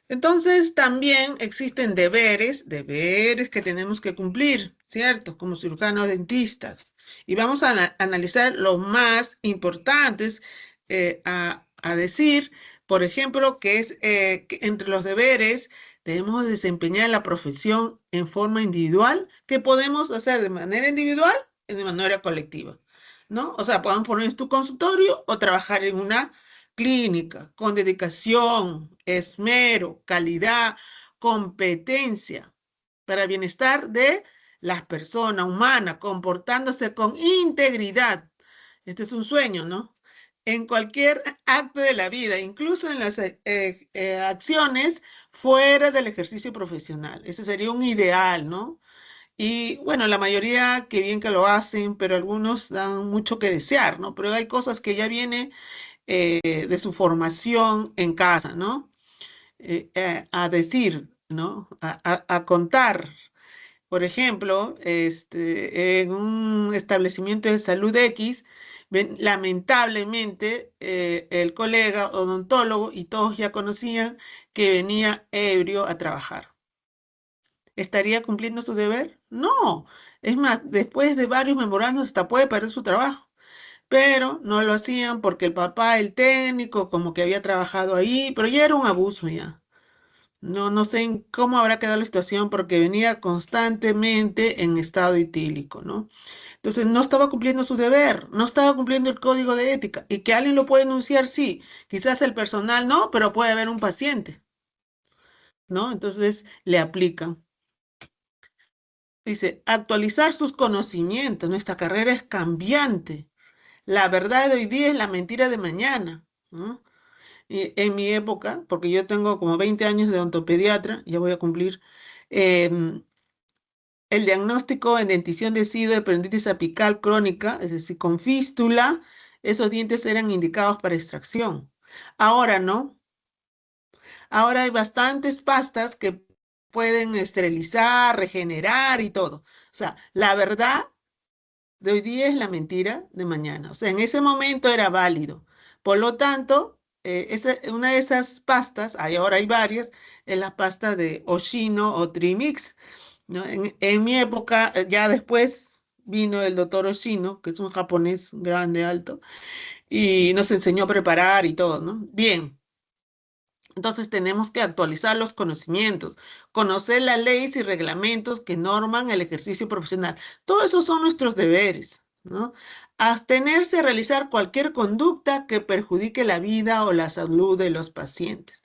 Entonces, también existen deberes que tenemos que cumplir, ¿cierto? Como cirujanos dentistas. Y vamos a analizar los más importantes a decir, por ejemplo, que es que entre los deberes debemos desempeñar la profesión en forma individual, que podemos hacer de manera individual y de manera colectiva, ¿no? O sea, podemos poner en tu consultorio o trabajar en una clínica, con dedicación, esmero, calidad, competencia, para el bienestar de las personas humanas, comportándose con integridad. Este es un sueño, ¿no? En cualquier acto de la vida, incluso en las acciones fuera del ejercicio profesional. Ese sería un ideal, ¿no? Y bueno, la mayoría que bien que lo hacen, pero algunos dan mucho que desear, ¿no? Pero hay cosas que ya vienen de su formación en casa, ¿no? A decir, ¿no? A contar. Por ejemplo, en un establecimiento de salud X, lamentablemente el colega odontólogo y todos ya conocían que venía ebrio a trabajar. ¿Estaría cumpliendo su deber? No. Es más, después de varios memorandos hasta puede perder su trabajo, pero no lo hacían porque el papá, el técnico, como que había trabajado ahí, pero ya era un abuso ya. No, no sé en cómo habrá quedado la situación porque venía constantemente en estado etílico, ¿no? Entonces no estaba cumpliendo su deber, no estaba cumpliendo el código de ética y que alguien lo puede denunciar, sí, quizás el personal no, pero puede haber un paciente, ¿no? Entonces le aplican. Dice, actualizar sus conocimientos, nuestra carrera es cambiante. La verdad de hoy día es la mentira de mañana, ¿no? Y en mi época, porque yo tengo como 20 años de odontopediatra, ya voy a cumplir, em, el diagnóstico en dentición de sido de peritonitis apical crónica, es decir, con fístula, esos dientes eran indicados para extracción. Ahora no, ahora hay bastantes pastas que pueden esterilizar, regenerar y todo. O sea, la verdad de hoy día es la mentira de mañana. O sea, en ese momento era válido. Por lo tanto, una de esas pastas, ahora hay varias, es la pasta de Oshino o Trimix, ¿no? En mi época, ya después vino el doctor Oshino, que es un japonés grande, alto, y nos enseñó a preparar y todo, ¿no? Bien. Entonces tenemos que actualizar los conocimientos, conocer las leyes y reglamentos que norman el ejercicio profesional. Todos esos son nuestros deberes, ¿no? Abstenerse a realizar cualquier conducta que perjudique la vida o la salud de los pacientes.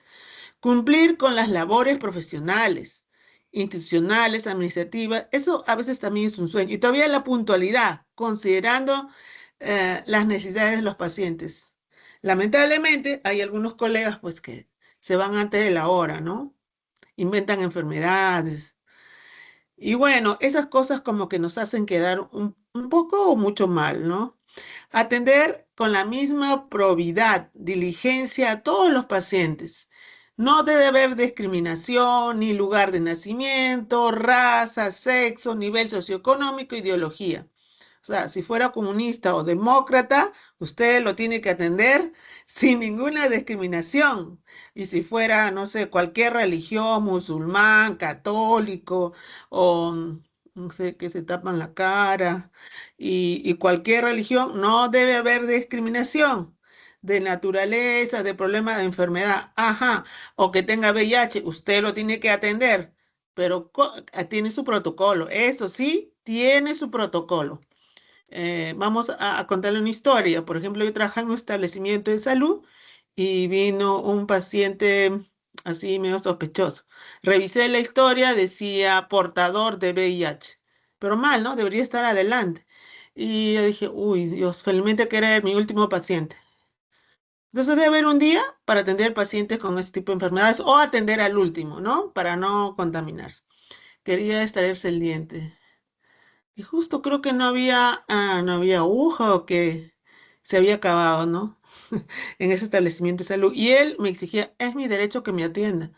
Cumplir con las labores profesionales, institucionales, administrativas. Eso a veces también es un sueño. Y todavía la puntualidad, considerando las necesidades de los pacientes. Lamentablemente, hay algunos colegas pues que se van antes de la hora, ¿no? Inventan enfermedades. Y bueno, esas cosas como que nos hacen quedar un poco o mucho mal, ¿no? Atender con la misma probidad, diligencia a todos los pacientes. No debe haber discriminación, ni lugar de nacimiento, raza, sexo, nivel socioeconómico, ideología. O sea, si fuera comunista o demócrata, usted lo tiene que atender sin ninguna discriminación. Y si fuera, no sé, cualquier religión, musulmán, católico o no sé, que se tapan la cara, y cualquier religión, no debe haber discriminación de naturaleza, de problema de enfermedad. Ajá, o que tenga VIH, usted lo tiene que atender, pero tiene su protocolo. Eso sí, tiene su protocolo. Vamos a contarle una historia. Por ejemplo, yo trabajaba en un establecimiento de salud y vino un paciente así medio sospechoso. Revisé la historia, decía portador de VIH, pero mal, ¿no? Debería estar adelante. Y yo dije, uy, Dios, felizmente que era mi último paciente. Entonces debe haber un día para atender pacientes con este tipo de enfermedades o atender al último, ¿no? Para no contaminarse. Quería extraerse el diente. Y justo creo que no había aguja o que se había acabado, ¿no? En ese establecimiento de salud. Y él me exigía, es mi derecho que me atienda.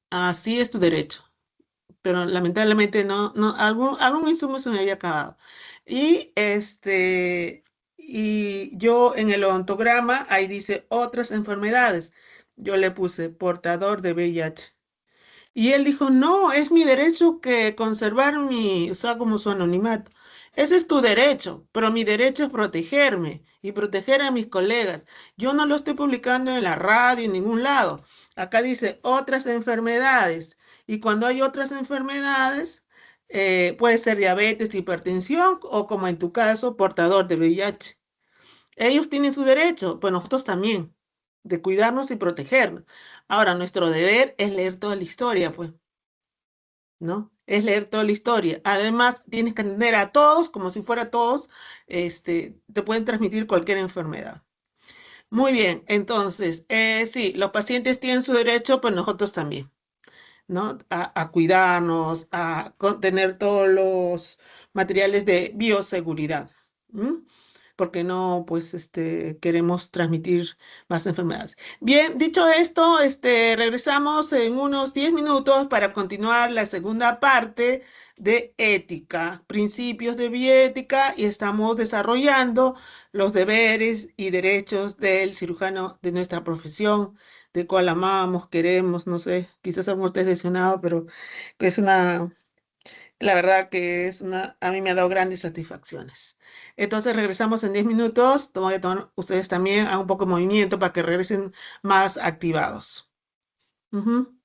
Así es tu derecho. Pero lamentablemente no, algún insumo se me había acabado. Y Y yo en el ontograma, ahí dice otras enfermedades. Yo le puse portador de VIH. Y él dijo, no, es mi derecho que conservar mi, o sea, como su anonimato. Ese es tu derecho, pero mi derecho es protegerme y proteger a mis colegas. Yo no lo estoy publicando en la radio, en ningún lado. Acá dice otras enfermedades. Y cuando hay otras enfermedades, puede ser diabetes, hipertensión o como en tu caso, portador de VIH. Ellos tienen su derecho, pues nosotros también, de cuidarnos y protegernos. Ahora, nuestro deber es leer toda la historia, pues. ¿No? Es leer toda la historia. Además, tienes que atender a todos como si fuera todos, te pueden transmitir cualquier enfermedad. Muy bien, entonces, sí, los pacientes tienen su derecho, pues nosotros también. ¿No? A cuidarnos, tener todos los materiales de bioseguridad. ¿M? Porque no, pues, queremos transmitir más enfermedades. Bien, dicho esto, regresamos en unos 10 minutos para continuar la segunda parte de ética, principios de bioética, y estamos desarrollando los deberes y derechos del cirujano de nuestra profesión de cual amamos, queremos, no sé, quizás hemos decepcionado, pero es una, la verdad que es una, a mí me ha dado grandes satisfacciones. Entonces regresamos en 10 minutos, voy a tomar ustedes también a un poco de movimiento para que regresen más activados. Ujú.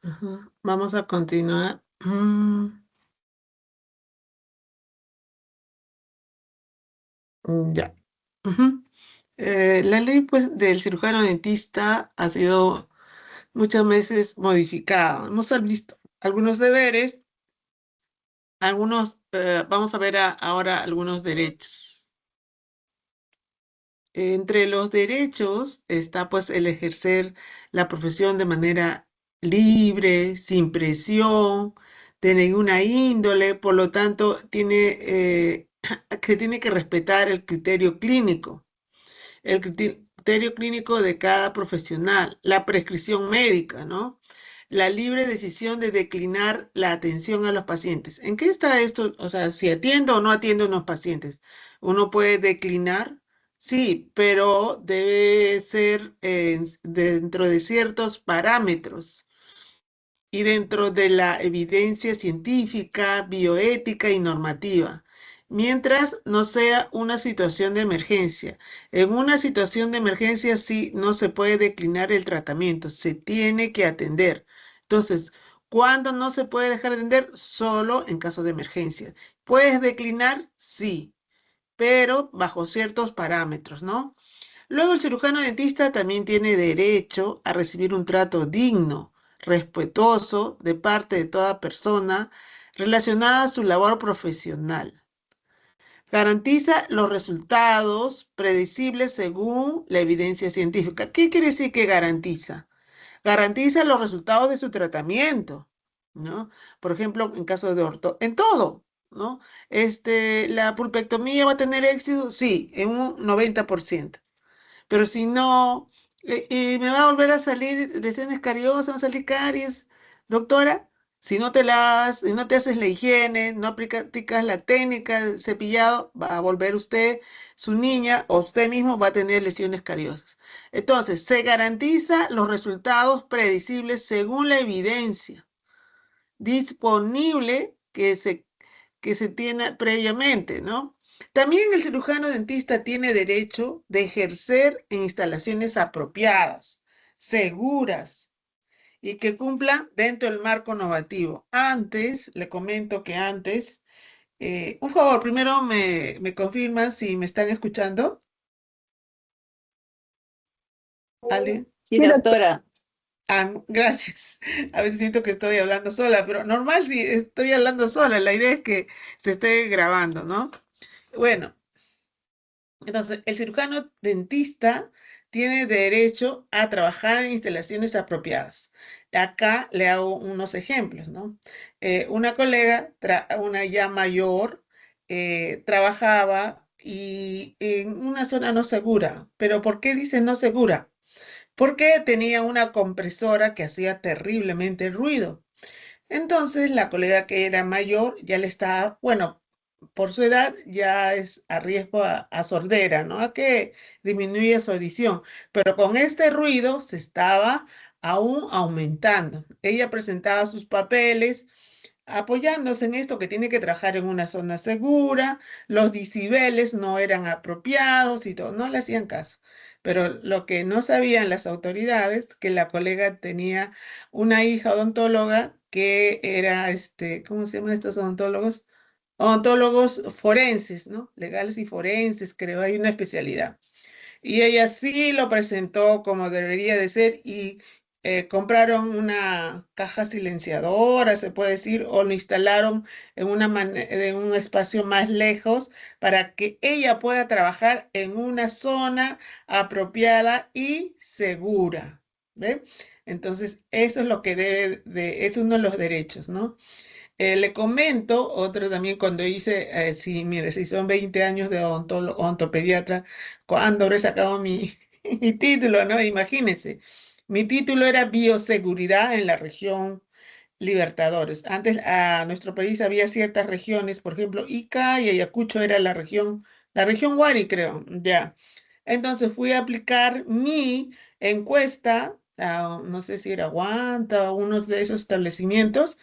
Ajá. Vamos a continuar. Ya. Ujú. La ley, pues, del cirujano dentista ha sido muchas veces modificada. Hemos visto algunos deberes, algunos, vamos a ver ahora algunos derechos. Entre los derechos está pues el ejercer la profesión de manera libre, sin presión, de ninguna índole, por lo tanto que tiene que respetar el criterio clínico, el criterio clínico de cada profesional, la prescripción médica, ¿no? La libre decisión de declinar la atención a los pacientes. ¿En qué está esto? O sea, si atiendo o no atiendo a unos pacientes. ¿Uno puede declinar? Sí, pero debe ser dentro de ciertos parámetros y dentro de la evidencia científica, bioética y normativa, mientras no sea una situación de emergencia. En una situación de emergencia sí no se puede declinar el tratamiento, se tiene que atender. Entonces, ¿cuándo no se puede dejar de atender? Solo en caso de emergencia. ¿Puedes declinar? Sí, pero bajo ciertos parámetros, ¿no? Luego, el cirujano dentista también tiene derecho a recibir un trato digno, respetuoso de parte de toda persona relacionada a su labor profesional. Garantiza los resultados predecibles según la evidencia científica. ¿Qué quiere decir que garantiza? Garantiza los resultados de su tratamiento, ¿no? Por ejemplo, en caso de en todo, ¿no? La pulpectomía va a tener éxito, sí, en un 90%. Pero si no, me va a volver a salir lesiones cariosas, van a salir caries. Doctora, si no te haces la higiene, no practicas la técnica del cepillado, va a volver usted, su niña o usted mismo va a tener lesiones cariosas. Entonces, se garantiza los resultados predecibles según la evidencia disponible que se tiene previamente, ¿no? También el cirujano dentista tiene derecho de ejercer en instalaciones apropiadas, seguras y que cumplan dentro del marco normativo. Antes, le comento que antes, un favor, primero me confirman si me están escuchando. ¿Ale? Sí, doctora. Ah, gracias. A veces siento que estoy hablando sola, pero normal si estoy hablando sola. La idea es que se esté grabando, ¿no? Bueno, entonces el cirujano dentista tiene derecho a trabajar en instalaciones apropiadas. Acá le hago unos ejemplos, ¿no? Una colega, una ya mayor, trabajaba y en una zona no segura. ¿Pero por qué dice no segura? Porque tenía una compresora que hacía terriblemente ruido. Entonces la colega que era mayor ya le estaba, bueno, por su edad ya es a riesgo a sordera, ¿no? A que disminuya su audición, pero con este ruido se estaba aún aumentando. Ella presentaba sus papeles apoyándose en esto que tiene que trabajar en una zona segura, los decibeles no eran apropiados y todo, no le hacían caso. Pero lo que no sabían las autoridades, que la colega tenía una hija odontóloga que era, ¿cómo se llaman estos odontólogos? Odontólogos forenses, ¿no? Legales y forenses, creo, hay una especialidad. Y ella sí lo presentó como debería de ser y compraron una caja silenciadora, se puede decir, o lo instalaron en un espacio más lejos para que ella pueda trabajar en una zona apropiada y segura. ¿Ve? Entonces, eso es lo que es uno de los derechos, ¿no? Le comento, otro también cuando hice, sí, mire, si son 20 años de odontopediatra, cuando habré sacado mi título, ¿no? Imagínense, mi título era bioseguridad en la región Libertadores. Antes a nuestro país había ciertas regiones, por ejemplo, Ica y Ayacucho era la región Huari, creo, ya. Entonces fui a aplicar mi encuesta, no sé si era Guanta o unos de esos establecimientos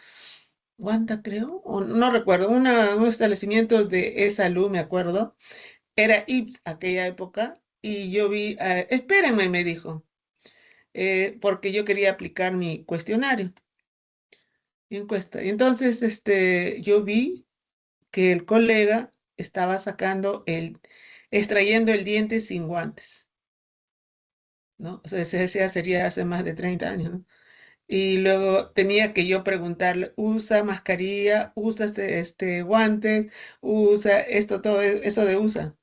Wanda, creo, o no recuerdo, un establecimiento de e-salud, me acuerdo, era IPS aquella época, y yo vi, espérenme, me dijo, porque yo quería aplicar mi cuestionario. encuesta. Y entonces, yo vi que el colega estaba extrayendo el diente sin guantes, ¿no? O sea, ese sería hace más de 30 años, ¿no? Y luego tenía que yo preguntarle, ¿usa mascarilla? ¿Usa guantes? ¿Usa esto, todo eso de usa?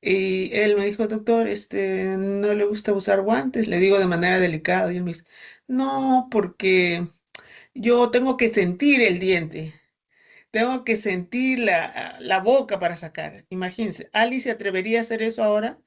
Y él me dijo, doctor, no le gusta usar guantes. Le digo de manera delicada. Y él me dice, no, porque yo tengo que sentir el diente. Tengo que sentir la boca para sacar. Imagínense, ¿Ali se atrevería a hacer eso ahora?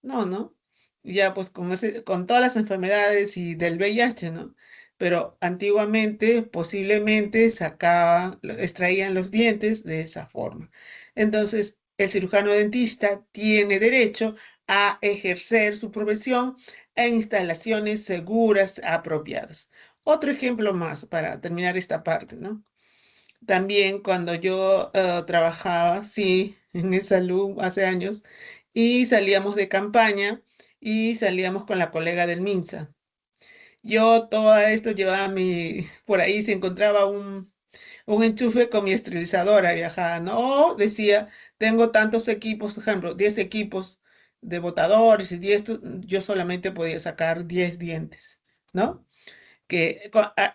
No, ¿no? Ya pues con todas las enfermedades y del VIH, ¿no? Pero antiguamente posiblemente extraían los dientes de esa forma. Entonces, el cirujano dentista tiene derecho a ejercer su profesión en instalaciones seguras, apropiadas. Otro ejemplo más para terminar esta parte, ¿no? También cuando yo trabajaba, sí, en salud hace años, y salíamos de campaña y salíamos con la colega del MINSA. Yo todo esto llevaba por ahí se encontraba un enchufe con mi esterilizadora viajada, ¿no? Decía, tengo tantos equipos, por ejemplo, 10 equipos de botadores y 10, yo solamente podía sacar 10 dientes, ¿no?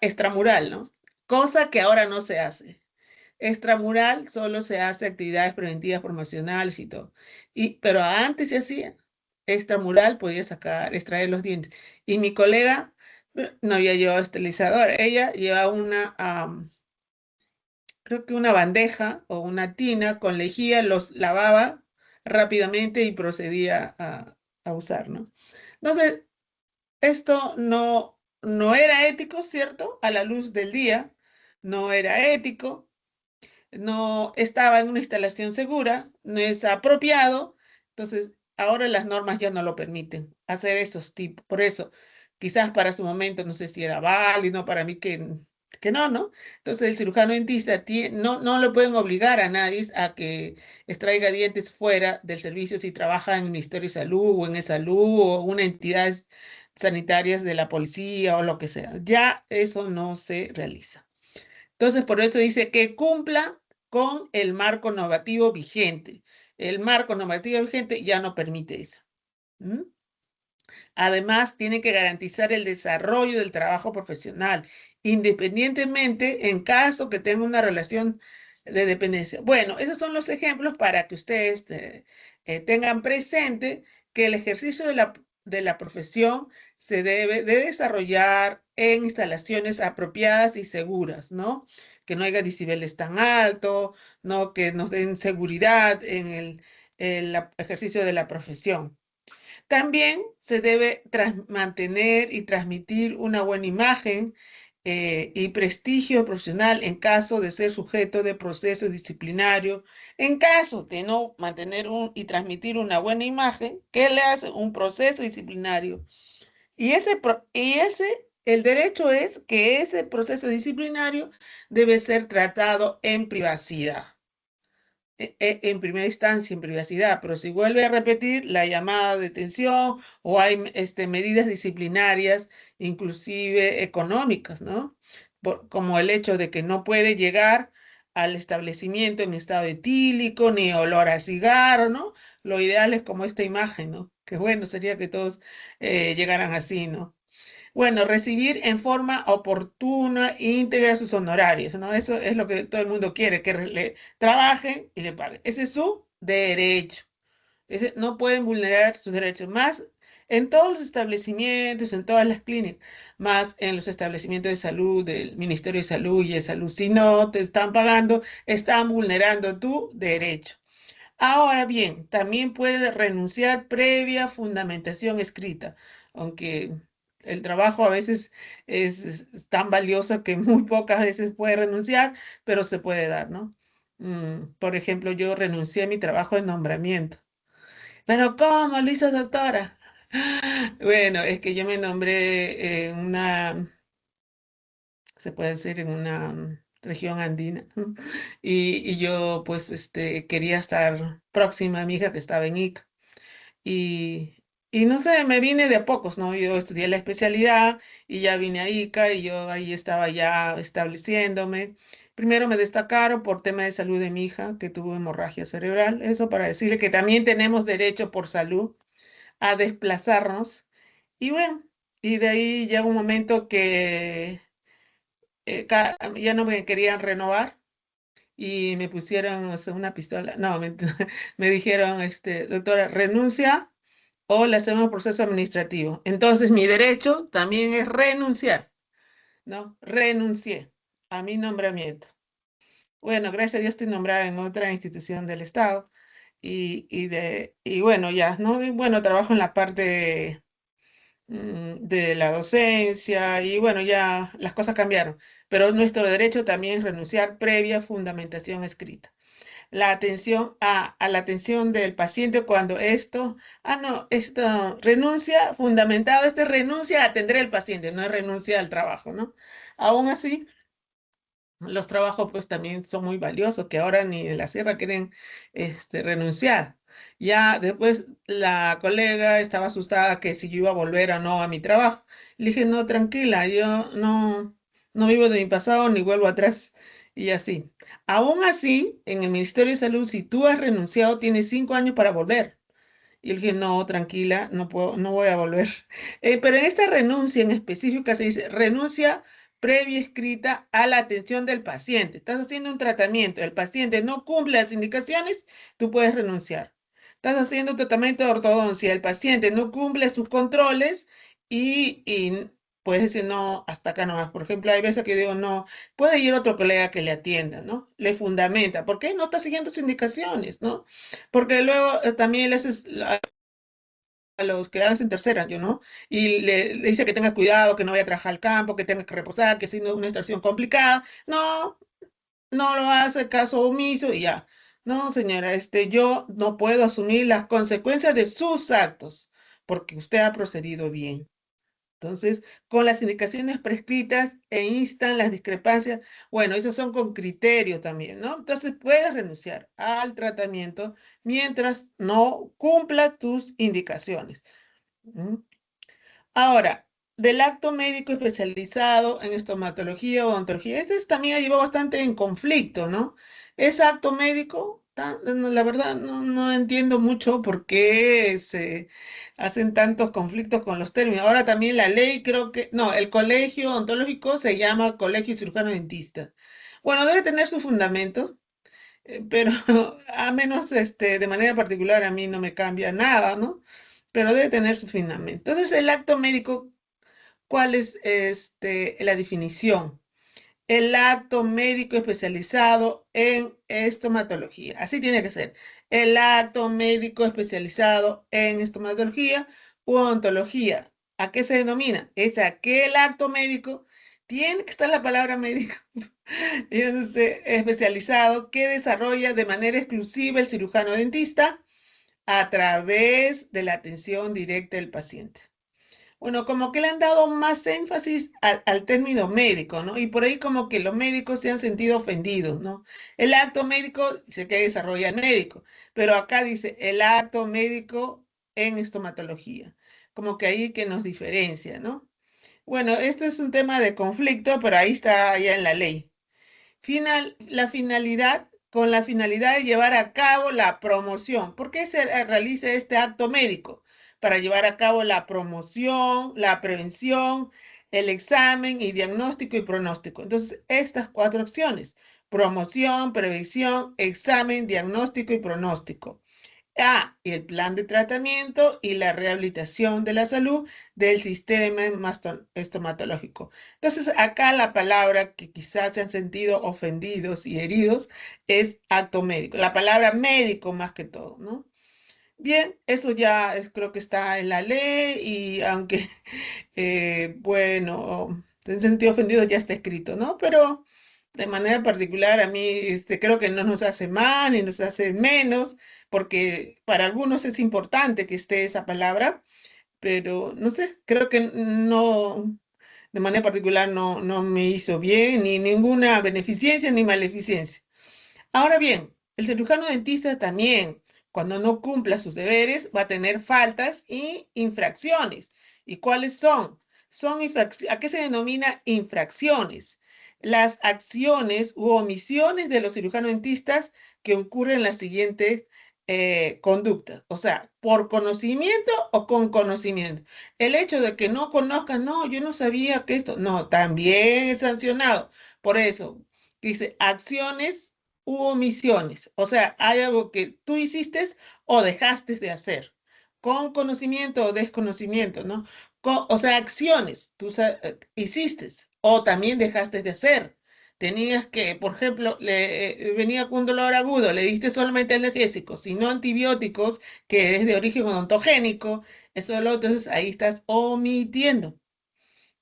Extramural, ¿no? Cosa que ahora no se hace. Extramural solo se hace actividades preventivas promocionales y todo. Pero antes se hacía. Extramural podía extraer los dientes. Y mi colega no había llevado esterilizador. Ella llevaba creo que una bandeja o una tina con lejía, los lavaba rápidamente y procedía a usar, ¿no? Entonces, esto no era ético, ¿cierto? A la luz del día, no era ético, no estaba en una instalación segura, no es apropiado, entonces ahora las normas ya no lo permiten hacer esos tipos. Por eso, quizás para su momento no sé si era válido, para mí que no, ¿no? Entonces el cirujano dentista no le pueden obligar a nadie a que extraiga dientes fuera del servicio si trabaja en el Ministerio de Salud o en E-Salud o una entidad sanitarias de la policía o lo que sea. Ya eso no se realiza. Entonces, por eso dice que cumpla con el marco normativo vigente. El marco normativo vigente ya no permite eso. ¿Mm? Además, tiene que garantizar el desarrollo del trabajo profesional, independientemente en caso que tenga una relación de dependencia. Bueno, esos son los ejemplos para que ustedes tengan presente que el ejercicio de la profesión se debe de desarrollar en instalaciones apropiadas y seguras, ¿no? Que no haya decibeles tan altos, ¿no? Que nos den seguridad en el ejercicio de la profesión. También se debe mantener y transmitir una buena imagen y prestigio profesional en caso de ser sujeto de proceso disciplinario. En caso de no mantener y transmitir una buena imagen, ¿qué le hace? Un proceso disciplinario. El derecho es que ese proceso disciplinario debe ser tratado en privacidad, en primera instancia en privacidad, pero si vuelve a repetir la llamada de detención o hay medidas disciplinarias, inclusive económicas, ¿no? Como el hecho de que no puede llegar al establecimiento en estado etílico, ni olor a cigarro, ¿no? Lo ideal es como esta imagen, ¿no? Que bueno sería que todos llegaran así, ¿no? Bueno, recibir en forma oportuna e íntegra sus honorarios, ¿no? Eso es lo que todo el mundo quiere, que le trabajen y le paguen. Ese es su derecho. No pueden vulnerar sus derechos, más en todos los establecimientos, en todas las clínicas, más en los establecimientos de salud, del Ministerio de Salud y de Salud. Si no te están pagando, están vulnerando tu derecho. Ahora bien, también puede renunciar previa fundamentación escrita, aunque el trabajo a veces es tan valioso que muy pocas veces puede renunciar, pero se puede dar, ¿no? Por ejemplo, yo renuncié a mi trabajo de nombramiento. ¿Pero cómo lo hizo, doctora? Bueno, es que yo me nombré en se puede decir, en una región andina. Y yo pues quería estar próxima a mi hija que estaba en Ica. Y Y no sé, me vine de a pocos, ¿no? Yo estudié la especialidad y ya vine a ICA y yo ahí estaba ya estableciéndome. Primero me destacaron por tema de salud de mi hija, que tuvo hemorragia cerebral. Eso para decirle que también tenemos derecho por salud a desplazarnos. Y bueno, y de ahí llega un momento que ya no me querían renovar y me pusieron, o sea, una pistola. No, me dijeron, doctora, renuncia o le hacemos proceso administrativo. Entonces, mi derecho también es renunciar, ¿no? Renuncié a mi nombramiento. Bueno, gracias a Dios estoy nombrada en otra institución del Estado y bueno, ya, ¿no? Y bueno, trabajo en la parte de la docencia y bueno, ya las cosas cambiaron, pero nuestro derecho también es renunciar previa fundamentación escrita. La atención a la atención del paciente cuando no, esto renuncia fundamentado, renuncia a atender al paciente, no es renuncia al trabajo, ¿no? Aún así, los trabajos pues también son muy valiosos, que ahora ni en la sierra quieren renunciar. Ya después la colega estaba asustada que si yo iba a volver o no a mi trabajo. Le dije, no, tranquila, yo no vivo de mi pasado ni vuelvo atrás y así. Aún así, en el Ministerio de Salud, si tú has renunciado, tienes 5 años para volver. Y le dije, no, tranquila, no puedo, no voy a volver. Pero en esta renuncia en específica se dice renuncia previa escrita a la atención del paciente. Estás haciendo un tratamiento, el paciente no cumple las indicaciones, tú puedes renunciar. Estás haciendo un tratamiento de ortodoncia, el paciente no cumple sus controles y puedes decir, no, hasta acá nomás. Por ejemplo, hay veces que digo, no, puede ir otro colega que le atienda, ¿no? Le fundamenta. ¿Por qué no está siguiendo sus indicaciones, no? Porque luego también le haces a los que hacen tercera, yo, ¿no? Y le dice que tenga cuidado, que no vaya a trabajar al campo, que tenga que reposar, que si no es una estación complicada. No, no lo hace, caso omiso y ya. No, señora, yo no puedo asumir las consecuencias de sus actos porque usted ha procedido bien. Entonces, con las indicaciones prescritas e instan las discrepancias, bueno, esos son con criterio también, ¿no? Entonces, puedes renunciar al tratamiento mientras no cumpla tus indicaciones. ¿Mm? Ahora, del acto médico especializado en estomatología o odontología, también ha llevado bastante en conflicto, ¿no? Ese acto médico, no, la verdad, no entiendo mucho por qué se hacen tantos conflictos con los términos. Ahora también la ley, creo que, no, el colegio odontológico se llama Colegio Cirujano Dentista. Bueno, debe tener su fundamento, pero a menos de manera particular a mí no me cambia nada, ¿no? Pero debe tener su fundamento. Entonces, el acto médico, ¿cuál es la definición? El acto médico especializado en estomatología. Así tiene que ser. El acto médico especializado en estomatología u odontología. ¿A qué se denomina? Es aquel acto médico. Tiene que estar la palabra médico especializado que desarrolla de manera exclusiva el cirujano dentista a través de la atención directa del paciente. Bueno, como que le han dado más énfasis al término médico, ¿no? Y por ahí como que los médicos se han sentido ofendidos, ¿no? El acto médico dice que desarrolla el médico, pero acá dice el acto médico en estomatología, como que ahí que nos diferencia, ¿no? Bueno, esto es un tema de conflicto, pero ahí está ya en la ley. La finalidad, con la finalidad de llevar a cabo la promoción. ¿Por qué se realiza este acto médico? Para llevar a cabo la promoción, la prevención, el examen y diagnóstico y pronóstico. Entonces, estas 4 opciones: promoción, prevención, examen, diagnóstico y pronóstico. Y el plan de tratamiento y la rehabilitación de la salud del sistema estomatológico. Entonces, acá la palabra que quizás se han sentido ofendidos y heridos es acto médico. La palabra médico más que todo, ¿no? Bien, eso ya creo que está en la ley y aunque, bueno, en sentido ofendido ya está escrito, ¿no? Pero de manera particular a mí creo que no nos hace más ni nos hace menos, porque para algunos es importante que esté esa palabra, pero no sé, creo que no, de manera particular no me hizo bien ni ninguna beneficencia ni maleficencia. Ahora bien, el cirujano dentista también Cuando no cumpla sus deberes, va a tener faltas y infracciones. ¿Y cuáles son? ¿A qué se denomina infracciones? Las acciones u omisiones de los cirujanos dentistas que ocurren en las siguientes conductas. O sea, por conocimiento o con conocimiento. El hecho de que no conozcan, no, yo no sabía que esto, no, también es sancionado. Por eso, dice acciones u omisiones. O sea, hay algo que tú hiciste o dejaste de hacer, con conocimiento o desconocimiento, ¿no? O sea, acciones tú hiciste o también dejaste de hacer. Tenías que, por ejemplo, venía con un dolor agudo, le diste solamente analgésicos, y no antibióticos, que es de origen odontogénico, eso lo, entonces ahí estás omitiendo,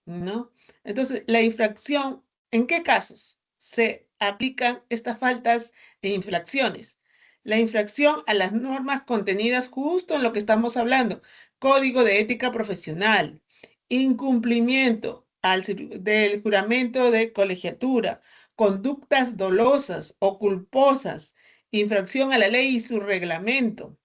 ¿no? Entonces, la infracción, ¿en qué casos se aplican estas faltas e infracciones? La infracción a las normas contenidas justo en lo que estamos hablando, código de ética profesional, incumplimiento del juramento de colegiatura, conductas dolosas o culposas, infracción a la ley y su reglamento.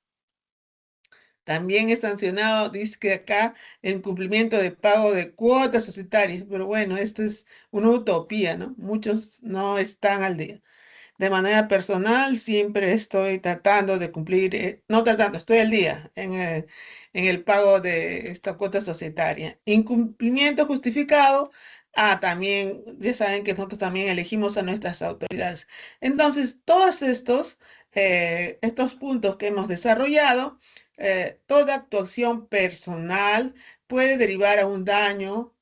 También es sancionado, dice que acá, el cumplimiento de pago de cuotas societarias, pero bueno, esto es una utopía, ¿no? Muchos no están al día. De manera personal, siempre estoy tratando de cumplir, no tratando, estoy al día en el pago de esta cuota societaria. Incumplimiento justificado. También, ya saben que nosotros también elegimos a nuestras autoridades. Entonces, todos estos puntos que hemos desarrollado, toda actuación personal puede derivar a un daño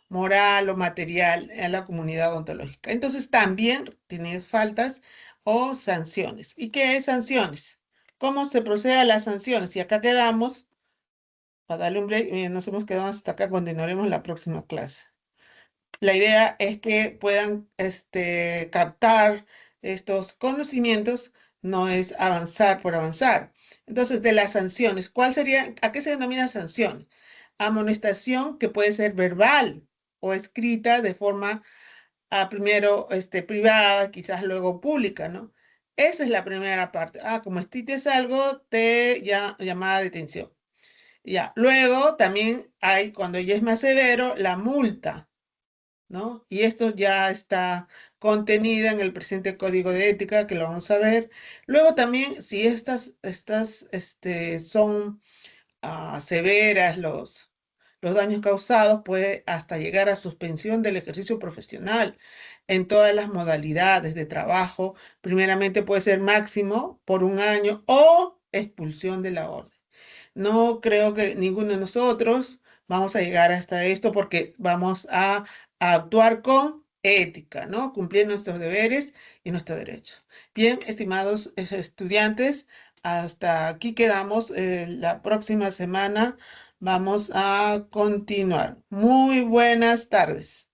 moral o material a la comunidad odontológica. Entonces también tiene faltas o sanciones. ¿Y qué es sanciones? ¿Cómo se procede a las sanciones? Y acá quedamos, para darle un break, nos hemos quedado hasta acá, continuaremos la próxima clase. La idea es que puedan captar estos conocimientos, no es avanzar por avanzar. Entonces, de las sanciones, ¿cuál sería, a qué se denomina sanción? Amonestación que puede ser verbal o escrita de forma primero privada, quizás luego pública, ¿no? Esa es la primera parte. Como escrites algo, llamada de detención. Ya. Luego también hay, cuando ya es más severo, la multa, ¿no? Y esto ya está contenida en el presente Código de Ética, que lo vamos a ver. Luego también, si estas son severas los daños causados, puede hasta llegar a suspensión del ejercicio profesional en todas las modalidades de trabajo. Primeramente puede ser máximo por un año o expulsión de la orden. No creo que ninguno de nosotros vamos a llegar hasta esto porque vamos a actuar con ética, ¿no? Cumplir nuestros deberes y nuestros derechos. Bien, estimados estudiantes, hasta aquí quedamos. La próxima semana vamos a continuar. Muy buenas tardes.